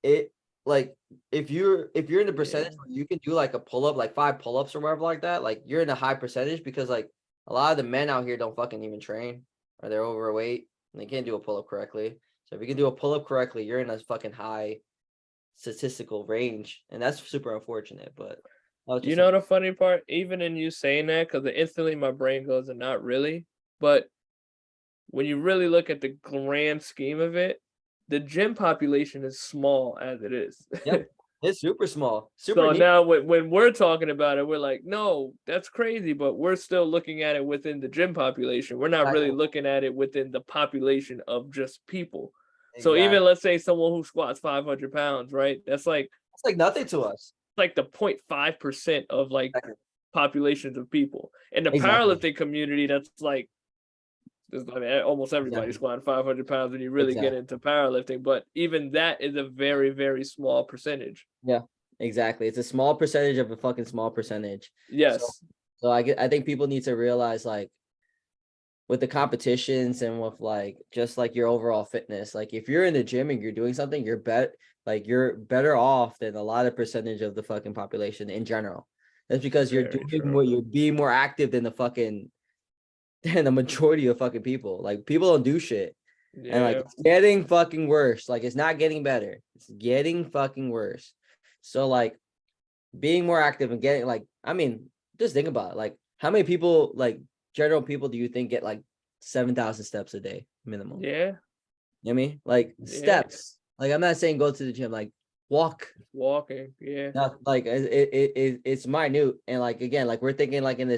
[SPEAKER 2] it, like if you're in the percentage
[SPEAKER 1] Yeah.
[SPEAKER 2] where you can do like a pull up, like 5 pull-ups or whatever like that, like you're in a high percentage, because like a lot of the men out here don't fucking even train, or they're overweight and they can't do a pull-up correctly. So if you can do a pull-up correctly, you're in a fucking high statistical range, and that's super unfortunate. But that was
[SPEAKER 1] You
[SPEAKER 2] just
[SPEAKER 1] know the funny part? Even in you saying that, because instantly my brain goes, and not really. But when you really look at the grand scheme of it, the gym population is small as it is.
[SPEAKER 2] yep, it's super small, super
[SPEAKER 1] So
[SPEAKER 2] neat.
[SPEAKER 1] now when we're talking about it, we're like, no, that's crazy, but we're still looking at it within the gym population. We're not really
[SPEAKER 2] Exactly,
[SPEAKER 1] looking at it within the population of just people. So even
[SPEAKER 2] exactly.
[SPEAKER 1] let's say someone who squats 500 pounds, right? That's
[SPEAKER 2] It's like nothing to us.
[SPEAKER 1] like the 0.5% of like
[SPEAKER 2] Exactly.
[SPEAKER 1] populations of people. In the
[SPEAKER 2] Exactly.
[SPEAKER 1] powerlifting community, that's like I mean, almost everybody
[SPEAKER 2] Exactly.
[SPEAKER 1] squatting 500 pounds when you really get
[SPEAKER 2] Exactly.
[SPEAKER 1] into powerlifting, but even that is a very, very small percentage.
[SPEAKER 2] Yeah, exactly. It's a small percentage of a fucking small percentage. So,
[SPEAKER 1] Yes.
[SPEAKER 2] I think people need to realize, like, with the competitions and with like just like your overall fitness, like if you're in the gym and you're doing something, you're better off than a lot of percentage of the fucking population in general. That's because you're
[SPEAKER 1] Very
[SPEAKER 2] doing
[SPEAKER 1] true.
[SPEAKER 2] more, you're being more active than the fucking than the majority of fucking people. Like people don't do shit. And like
[SPEAKER 1] Yeah.
[SPEAKER 2] it's getting fucking worse. Like it's not getting better. It's getting fucking worse. So like being more active and getting like, I mean, just think about it. Like how many people, like general people, do you think get like 7,000 steps a day minimum?
[SPEAKER 1] Yeah.
[SPEAKER 2] You know what I mean? Like
[SPEAKER 1] Yeah.
[SPEAKER 2] steps. Like I'm not saying go to the gym, like walk.
[SPEAKER 1] Walking. Yeah.
[SPEAKER 2] Not like it's minute. And like again, like we're thinking like in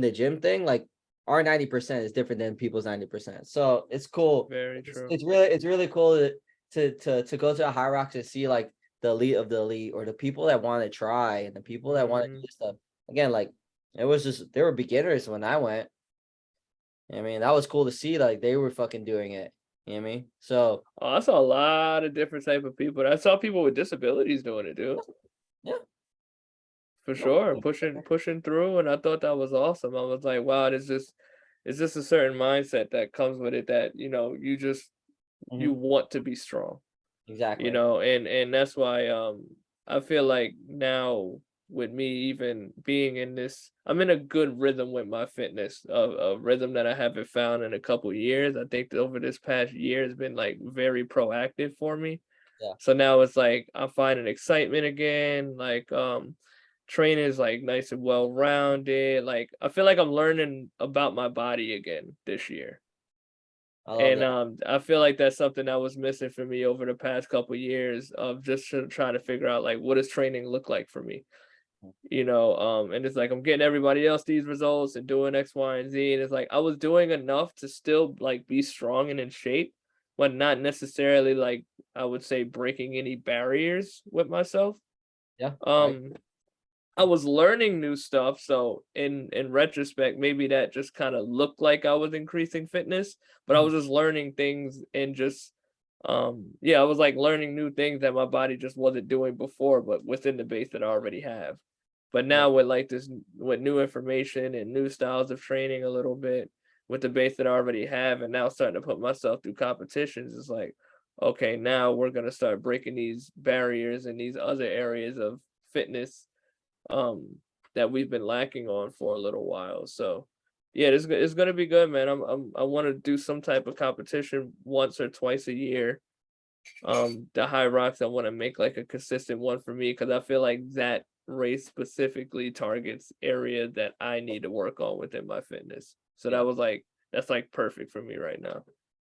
[SPEAKER 2] the gym thing, like our 90% is different than people's 90%. So it's cool.
[SPEAKER 1] Very true.
[SPEAKER 2] It's really cool to go to a HYROX and see like the elite of the elite, or the people that want to try and the people that want to
[SPEAKER 1] Hmm.
[SPEAKER 2] do stuff. Again, like it was just, they were beginners when I went. I mean, that was cool to see, like they were fucking doing it. You know what I mean? So
[SPEAKER 1] Oh, I saw a lot of different type of people. I saw people with disabilities doing it, dude.
[SPEAKER 2] yeah,
[SPEAKER 1] For
[SPEAKER 2] no,
[SPEAKER 1] sure. Pushing through, and I thought that was awesome. I was like, wow, it's just a certain mindset that comes with it that, you
[SPEAKER 2] mhm,
[SPEAKER 1] want to be strong.
[SPEAKER 2] exactly.
[SPEAKER 1] And that's why I feel like now with me even being in this, I'm in a good rhythm with my fitness, a rhythm that I haven't found in a couple years. I think that over this past year has been like very proactive for me.
[SPEAKER 2] Yeah,
[SPEAKER 1] So now it's like I'm finding excitement again, like training is like nice and well rounded. Like I feel like I'm learning about my body again this year.
[SPEAKER 2] I love
[SPEAKER 1] And
[SPEAKER 2] that.
[SPEAKER 1] I feel like that's something that was missing for me over the past couple years of just trying to figure out like what does training look like for me, and it's like I'm getting everybody else these results and doing X, Y, and Z, and it's like I was doing enough to still like be strong and in shape, but not necessarily like I would say breaking any barriers with myself.
[SPEAKER 2] Yeah, right.
[SPEAKER 1] Um, I was learning new stuff, so in retrospect, maybe that just kind of looked like I was increasing fitness, but I
[SPEAKER 2] Mhm.
[SPEAKER 1] was just learning things and just yeah, I was like learning new things that my body just wasn't doing before, but within the base that I already have. But
[SPEAKER 2] Yeah,
[SPEAKER 1] now with like this with new information and new styles of training a little bit with the base that I already have, and now starting to put myself through competitions, it's like, okay, now we're gonna start breaking these barriers and these other areas of fitness um that we've been lacking on for a little while. So yeah, it's gonna be good, man. I want to do some type of competition once or twice a year. The high rocks, I want to make like a consistent one for me because I feel like that race specifically targets areas that I need to work on within my fitness. So
[SPEAKER 2] yeah.
[SPEAKER 1] that's like perfect for me right now.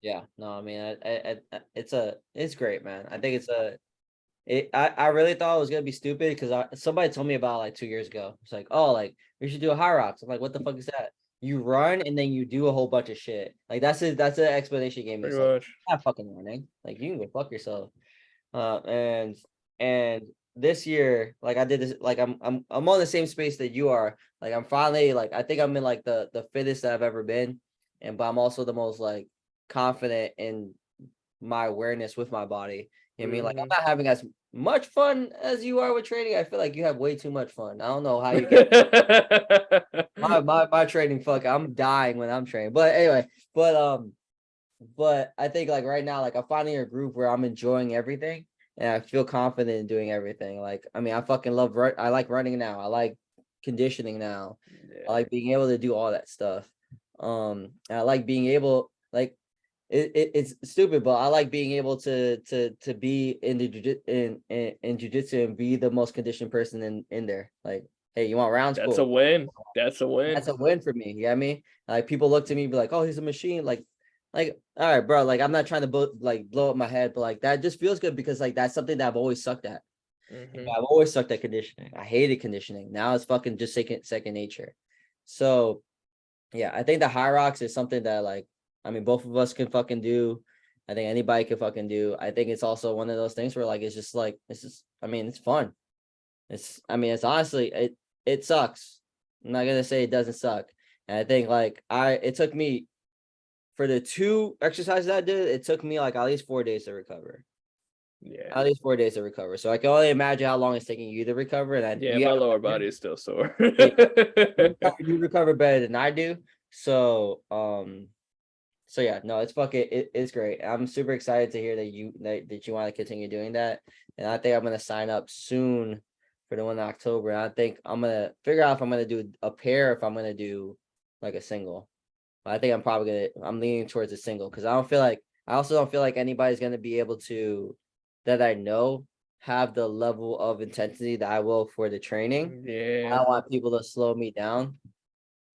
[SPEAKER 2] Yeah, no, I mean, it's great, man. I think I really thought it was gonna be stupid because somebody told me about it, like 2 years ago. It's like, oh, like we should do a high rocks. I'm like, what the fuck is that? You run and then you do a whole bunch of shit. Like that's the explanation he gave me.
[SPEAKER 1] Pretty
[SPEAKER 2] It's like,
[SPEAKER 1] much.
[SPEAKER 2] not fucking running. Like you can go fuck yourself. Uh, and and this year, like I did this, like I'm on the same space that you are. Like I'm finally, like I think I'm in like the fittest that I've ever been, and but I'm also the most like confident in my awareness with my body. You know what I mean? Like I'm
[SPEAKER 1] Hmm.
[SPEAKER 2] not having as much fun as you are with training. I feel like you have way too much fun. I don't know how you get my training. Fuck, I'm dying when I'm training. But anyway, but I think like right now, like I'm finding a group where I'm enjoying everything and I feel confident in doing everything. Like, I mean, I fucking love I like running now. I like conditioning now. I like being able to do all that stuff. And I like being able like it's stupid, but I like being able to be in the in jiu-jitsu and be the most conditioned person in there. Like, hey, you want rounds?
[SPEAKER 1] That's a
[SPEAKER 2] Cool.
[SPEAKER 1] win. That's a win.
[SPEAKER 2] That's a win for me. You know what I mean? Like people look to me and be like, oh, he's a machine. Like, all right, bro. Like, I'm not trying to blow up my head, but like that just feels good because like that's something that I've always sucked at.
[SPEAKER 1] Mhm.
[SPEAKER 2] I've always sucked at conditioning. I hated conditioning. Now it's fucking just second nature. So yeah, I think the HYROX is something that like, I mean, both of us can fucking do. I think anybody can fucking do. I think it's also one of those things where like it's just I mean, it's fun. It's honestly it sucks. I'm not gonna say it doesn't suck. And I think like it took me for the 2 exercises I did, it took me like at least 4 days to recover.
[SPEAKER 1] Yeah.
[SPEAKER 2] At least 4 days to recover. So I can only imagine how long it's taking you to recover. And
[SPEAKER 1] Yeah,
[SPEAKER 2] you
[SPEAKER 1] my
[SPEAKER 2] have
[SPEAKER 1] lower body is still sore.
[SPEAKER 2] you recover better than I do. So so yeah, no, it's fucking it's great. I'm super excited to hear that you want to continue doing that. And I think I'm gonna sign up soon for the one in October. And I think I'm gonna figure out if I'm gonna do a pair, if I'm gonna do like a single. But I think I'm leaning towards a single because I also don't feel like anybody's gonna be able to that I know have the level of intensity that I will for the training. I
[SPEAKER 1] Yeah.
[SPEAKER 2] don't want people to slow me down.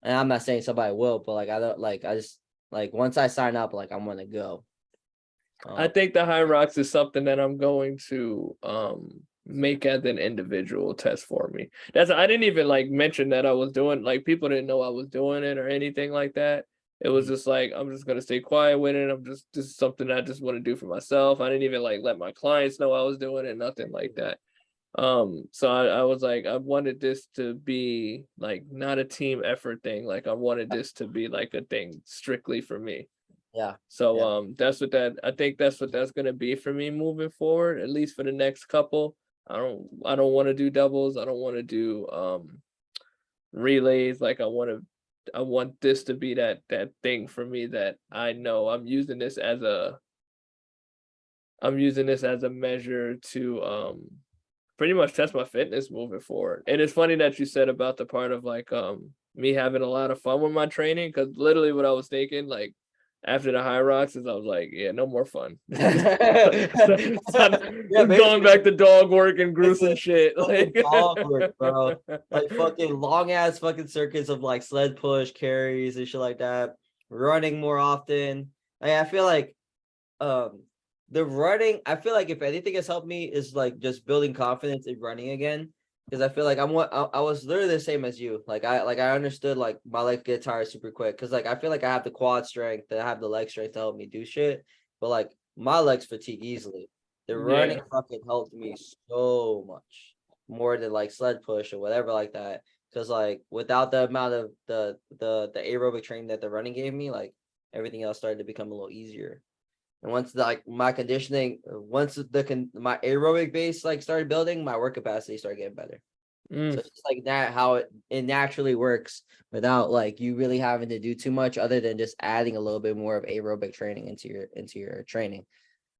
[SPEAKER 2] And I'm not saying somebody will, but like I don't like I just like once I sign up, like I'm gonna go.
[SPEAKER 1] I think the HYROX is something that I'm going to make as an individual test for me. I didn't even like mention that I was doing, like people didn't know I was doing it or anything like that. It was just like I'm just gonna stay quiet with it. This is something I just want to do for myself. I didn't even like let my clients know I was doing it, nothing like that. So I was like, I wanted this to be like not a team effort thing. Like I wanted this to be like a thing strictly for me.
[SPEAKER 2] Yeah.
[SPEAKER 1] So
[SPEAKER 2] Yeah.
[SPEAKER 1] I think that's what that's gonna be for me moving forward, at least for the next couple. I don't want to do doubles. I don't want to do relays. Like I want this to be that thing for me that I know I'm using this as a measure to pretty much test my fitness moving forward. And it's funny that you said about the part of like me having a lot of fun with my training, because literally what I was thinking, like after the HYROX is I was like, yeah, no more fun.
[SPEAKER 2] Yeah,
[SPEAKER 1] Going
[SPEAKER 2] basically
[SPEAKER 1] back to dog work and
[SPEAKER 2] it's
[SPEAKER 1] gruesome
[SPEAKER 2] a
[SPEAKER 1] shit.
[SPEAKER 2] fucking
[SPEAKER 1] Like
[SPEAKER 2] dog work, bro. Like fucking long ass fucking circuits of like sled push carries and shit like that. Running more often. I feel like um the running, I feel like if anything has helped me is like just building confidence in running again. Because I feel like I was literally the same as you. I understood like my legs get tired super quick. Cause like I feel like I have the quad strength, that I have the leg strength to help me do shit. But like my legs fatigue easily. The running
[SPEAKER 1] yeah,
[SPEAKER 2] fucking helped me so much more than like sled push or whatever like that. Cause like without the amount of the aerobic training that the running gave me, like everything else started to become a little easier. And once like my conditioning, once my aerobic base like started building, my work capacity started getting better. So
[SPEAKER 1] mm,
[SPEAKER 2] it's just like that how it naturally works without like you really having to do too much other than just adding a little bit more of aerobic training into your training.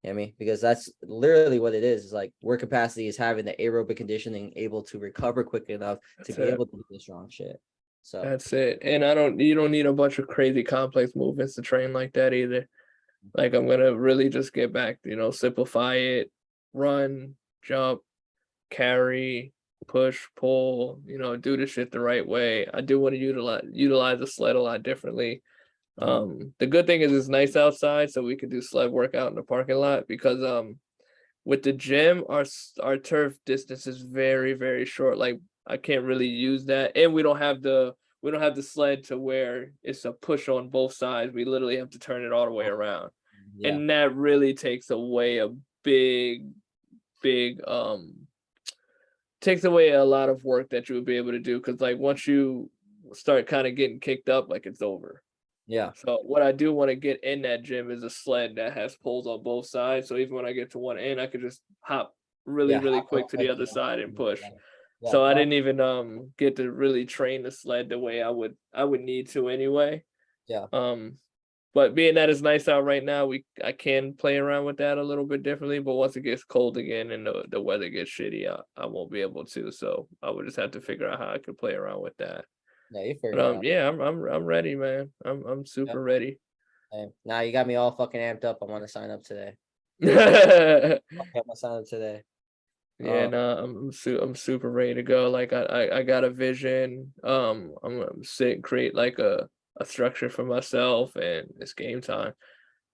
[SPEAKER 2] You know what I mean? Because that's literally what it is like work capacity is having the aerobic conditioning able to recover quick enough to
[SPEAKER 1] that's
[SPEAKER 2] be
[SPEAKER 1] it.
[SPEAKER 2] able to do the strong shit. So
[SPEAKER 1] That's it. And you don't need a bunch of crazy complex movements to train like that either. Like I'm gonna really just get back, simplify it, run, jump, carry, push, pull, do the shit the right way. I do want to utilize the sled a lot differently. The good thing is it's nice outside, so we could do sled workout in the parking lot because with the gym, our turf distance is very, very short. Like I can't really use that. And we don't have the sled to where it's a push on both sides. We literally have to turn it all the way around.
[SPEAKER 2] yeah.
[SPEAKER 1] And that really takes away a big, big takes away a lot of work that you would be able to do because like once you start kind of getting kicked up, like it's over.
[SPEAKER 2] Yeah.
[SPEAKER 1] So what I do want to get in that gym is a sled that has poles on both sides. So even when I get to one end, I could just hop really,
[SPEAKER 2] Yeah,
[SPEAKER 1] really
[SPEAKER 2] halfway
[SPEAKER 1] quick to the
[SPEAKER 2] lift,
[SPEAKER 1] other side and push.
[SPEAKER 2] yeah. Yeah,
[SPEAKER 1] So I
[SPEAKER 2] no,
[SPEAKER 1] didn't even get to really train the sled the way I would need to anyway.
[SPEAKER 2] yeah,
[SPEAKER 1] Um, but being that it's nice out right now, I can play around with that a little bit differently. But once it gets cold again and the weather gets shitty, I won't be able to. So I would just have to figure out how I could play around with that.
[SPEAKER 2] yeah, you figure
[SPEAKER 1] But
[SPEAKER 2] it out.
[SPEAKER 1] yeah, I'm ready, man. I'm
[SPEAKER 2] Yeah.
[SPEAKER 1] super ready.
[SPEAKER 2] Hey, now you got me all fucking amped up. I want to sign up today.
[SPEAKER 1] Yeah,
[SPEAKER 2] I'll get my sign up today.
[SPEAKER 1] no, I'm super ready to go. Like I got a vision. I'm gonna sit and create like a structure for myself, and it's game time.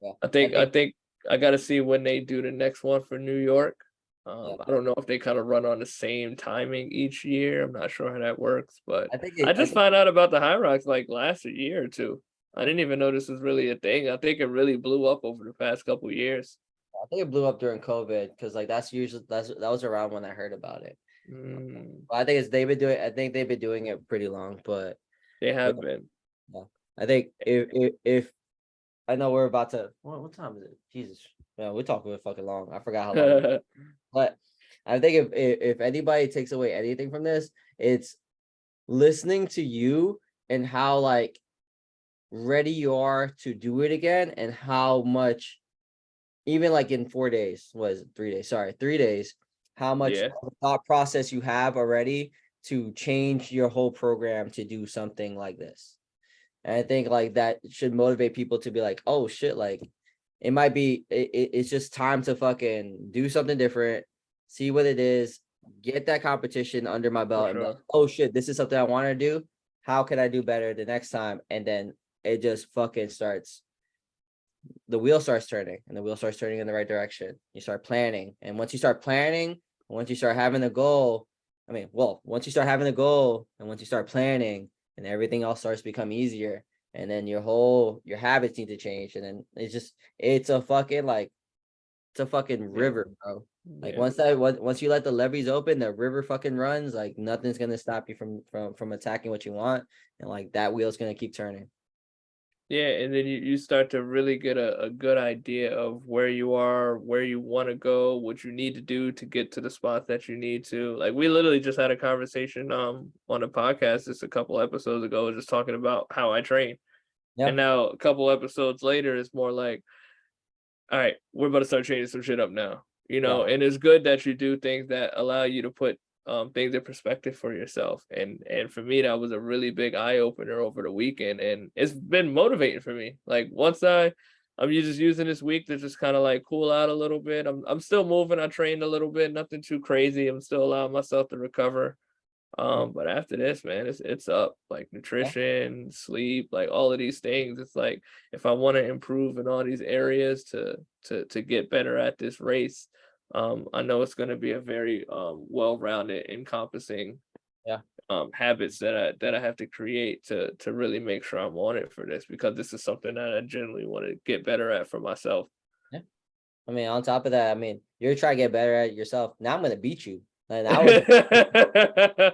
[SPEAKER 2] Yeah,
[SPEAKER 1] I
[SPEAKER 2] I
[SPEAKER 1] think I
[SPEAKER 2] think,
[SPEAKER 1] think I gotta see when they do the next one for New York.
[SPEAKER 2] yeah,
[SPEAKER 1] I don't know if they kind of run on the same timing each year. I'm not sure how that works, but I
[SPEAKER 2] I
[SPEAKER 1] just
[SPEAKER 2] think,
[SPEAKER 1] found out about the HYROX like last year or two. I didn't even know this was really a thing. I think it really blew up over the past couple years.
[SPEAKER 2] I think it blew up during COVID because like that was around when I heard about it.
[SPEAKER 1] Mm,
[SPEAKER 2] But I think it's they've been doing. I think they've been doing it pretty long, but
[SPEAKER 1] they
[SPEAKER 2] yeah,
[SPEAKER 1] have been.
[SPEAKER 2] yeah. I think if I know we're about to. What time is it? Jesus, yeah, we're talking fucking long. I forgot how long. But I think if anybody takes away anything from this, it's listening to you and how like ready you are to do it again, and how much even like in 4 days, was it 3 days? Sorry, 3 days. How much
[SPEAKER 1] Yeah,
[SPEAKER 2] thought process you have already to change your whole program to do something like this. And I think like that should motivate people to be like, oh shit, like it might be it's just time to fucking do something different, see what it is, get that competition under my
[SPEAKER 1] for
[SPEAKER 2] belt and be like,
[SPEAKER 1] sure.
[SPEAKER 2] oh shit, this is something I want to do. How can I do better the next time? And then it just fucking starts, the wheel starts turning, and the wheel starts turning in the right direction. You start planning. And once you start planning, once you start having a goal, once you start having a goal and once you start planning, and everything else starts to become easier. And then your habits need to change. And then it's a fucking like it's a fucking
[SPEAKER 1] Yeah,
[SPEAKER 2] river, bro. Like
[SPEAKER 1] yeah.
[SPEAKER 2] once you let the levees open, the river fucking runs. Like nothing's gonna stop you from attacking what you want. And like that wheel's gonna keep turning.
[SPEAKER 1] Yeah, and then you start to really get a good idea of where you are, where you want to go, what you need to do to get to the spot that you need to. Like we literally just had a conversation on a podcast just a couple episodes ago, just talking about how I train.
[SPEAKER 2] Yeah.
[SPEAKER 1] And now a couple episodes later, it's more like, all right, we're about to start changing some shit up now.
[SPEAKER 2] Yeah.
[SPEAKER 1] And it's good that you do things that allow you to put things in perspective for yourself. And for me, that was a really big eye opener over the weekend, and it's been motivating for me. Like once I'm just using this week to just kind of like cool out a little bit. I'm still moving. I trained a little bit, nothing too crazy. I'm still allowing myself to recover. But after this, man, it's up. Like
[SPEAKER 2] Yeah.
[SPEAKER 1] nutrition, sleep, like all of these things. It's like if I want to improve in all these areas to get better at this race, I know it's gonna be a very well-rounded, encompassing
[SPEAKER 2] Yeah.
[SPEAKER 1] habits that I have to create to really make sure I'm on it for this, because this is something that I genuinely want to get better at for myself.
[SPEAKER 2] Yeah. I mean, on top of that, I mean, you're trying to get better at it yourself. Now I'm gonna beat you. And I was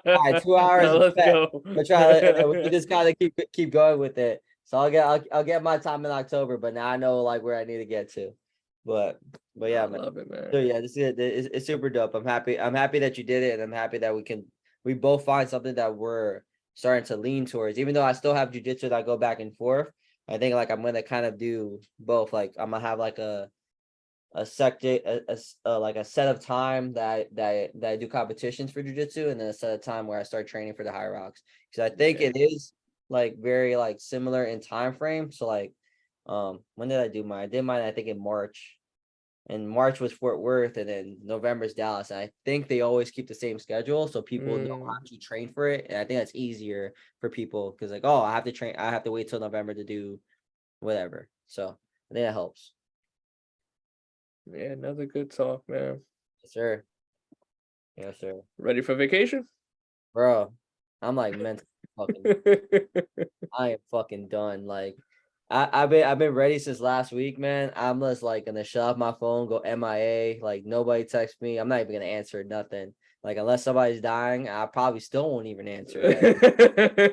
[SPEAKER 2] all right, 2 hours
[SPEAKER 1] Now
[SPEAKER 2] is
[SPEAKER 1] let's
[SPEAKER 2] bet.
[SPEAKER 1] go.
[SPEAKER 2] We're trying to, and then we can just kind of keep going with it. So I'll get my time in October, but now I know like where I need to get to. But
[SPEAKER 1] I
[SPEAKER 2] yeah, man.
[SPEAKER 1] love it, man.
[SPEAKER 2] So yeah, this is it. It's super dope. I'm happy. I'm happy that you did it, and I'm happy that we both find something that we're starting to lean towards. Even though I still have jujitsu that I go back and forth, I think like I'm gonna kind of do both. Like I'm gonna have like a sector like a set of time that I do competitions for jujitsu, and then a set of time where I start training for the HYROX, because I think
[SPEAKER 1] Yeah.
[SPEAKER 2] it is like very like similar in time frame. So like when did I do mine? I did mine I think in March, and March was Fort Worth, and then November's Dallas. And I think they always keep the same schedule, so people know how
[SPEAKER 1] Mm,
[SPEAKER 2] to train for it. And I think that's easier for people because like, oh, I have to wait till November to do whatever. So I think that helps.
[SPEAKER 1] yeah, another good talk, man.
[SPEAKER 2] Yes, sir. Yes, sir.
[SPEAKER 1] Ready for vacation?
[SPEAKER 2] Bro, I'm like mentally fucking, I am fucking done. Like I've been ready since last week, man. I'm just like gonna shut off my phone, go MIA. Like nobody text me. I'm not even gonna answer nothing. Like unless somebody's dying, I probably still won't even answer. Like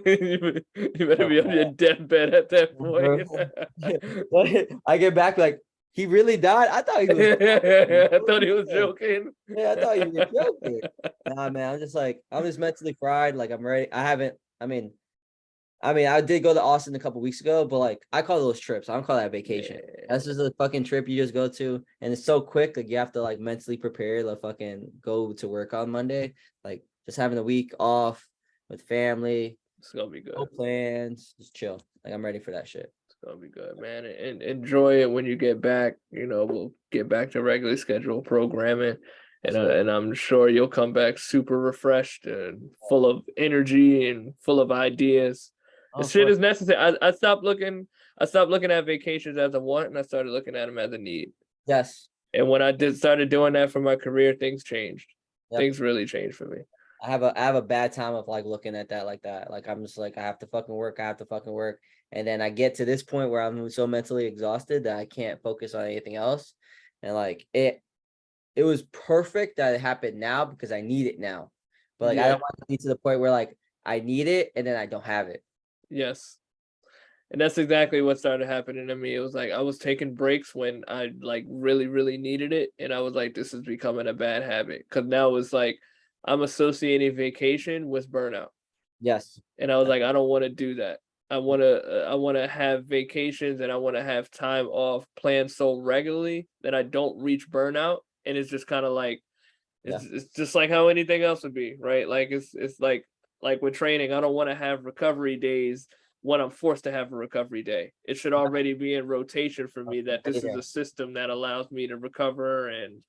[SPEAKER 1] You better
[SPEAKER 2] so,
[SPEAKER 1] be on your deathbed at that point.
[SPEAKER 2] I get back like He really died. I thought he was.
[SPEAKER 1] I thought he was joking.
[SPEAKER 2] Yeah, I thought you were joking. Nah, man, I'm just mentally fried. Like I'm ready. I did go to Austin a couple weeks ago, but like I call those trips. I don't call that vacation. That's just a fucking trip you just go to, and it's so quick. Like you have to like mentally prepare to fucking go to work on Monday. Like just having a week off with family,
[SPEAKER 1] It's gonna be good.
[SPEAKER 2] no plans, just chill. Like I'm ready for that shit.
[SPEAKER 1] It's gonna be good, man. And enjoy it when you get back. You know, we'll get back to regularly scheduled programming. And I'm sure you'll come back super refreshed and full of energy and full of ideas. The
[SPEAKER 2] Oh,
[SPEAKER 1] shit
[SPEAKER 2] fuck.
[SPEAKER 1] is necessary. I stopped looking at vacations as a want and I started looking at them as a need.
[SPEAKER 2] Yes.
[SPEAKER 1] And when I started doing that for my career, things changed.
[SPEAKER 2] Yep.
[SPEAKER 1] Things really changed for me.
[SPEAKER 2] I have a bad time of like looking at that like that. Like I'm just like I have to fucking work. I have to fucking work. And then I get to this point where I'm so mentally exhausted that I can't focus on anything else. And like it was perfect that it happened now because I need it now. But like I
[SPEAKER 1] Yeah.
[SPEAKER 2] don't want to be to the point where like I need it and then I don't have it.
[SPEAKER 1] Yes. And that's exactly what started happening to me. It was like I was taking breaks when I like really, really needed it. And I was like, this is becoming a bad habit. Cause now it's like I'm associating vacation with burnout.
[SPEAKER 2] Yes.
[SPEAKER 1] And I was like, I don't want to do that. I wanna have vacations and I want to have time off planned so regularly that I don't reach burnout. And it's just kind of like
[SPEAKER 2] Yeah.
[SPEAKER 1] it's just like how anything else would be, right? Like it's like with training, I don't want to have recovery days when I'm forced to have a recovery day. It should already be in rotation for me that this is a system that allows me to recover and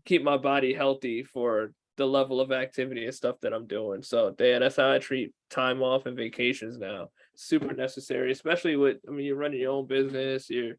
[SPEAKER 1] keep my body healthy for the level of activity and stuff that I'm doing. So yeah, that's how I treat time off and vacations now. Super necessary, especially with you're running your own business, you're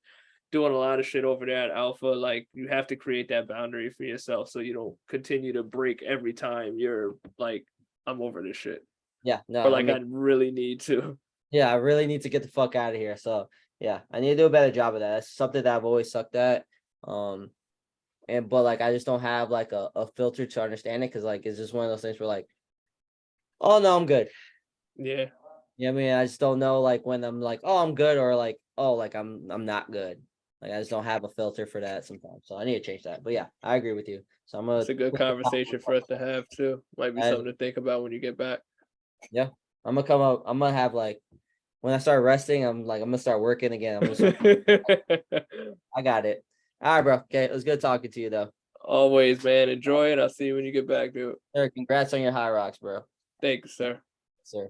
[SPEAKER 1] doing a lot of shit over there at Alpha. Like you have to create that boundary for yourself so you don't continue to break every time you're like, I'm over this shit.
[SPEAKER 2] Yeah. No,
[SPEAKER 1] Or like I really need to.
[SPEAKER 2] yeah, I really need to get the fuck out of here. So yeah, I need to do a better job of that. That's something that I've always sucked at. But like I just don't have like a filter to understand it because like it's just one of those things where like, oh no, I'm good.
[SPEAKER 1] Yeah.
[SPEAKER 2] Yeah, I mean, I just don't know like when I'm like, oh, I'm good, or like, oh, like I'm not good. Like I just don't have a filter for that sometimes. So I need to change that. But yeah, I agree with you. So I'm gonna
[SPEAKER 1] It's a good conversation for us to have too. Might be something to think about when you get back.
[SPEAKER 2] yeah, I'm gonna come up. I'm gonna have like when I start resting, I'm gonna start working again. I got it. All right, bro. Okay, it was good talking to you though.
[SPEAKER 1] Always, man. Enjoy it. I'll see you when you get back, dude.
[SPEAKER 2] Sir, congrats on your HYROX, bro.
[SPEAKER 1] Thanks, sir.
[SPEAKER 2] Sir.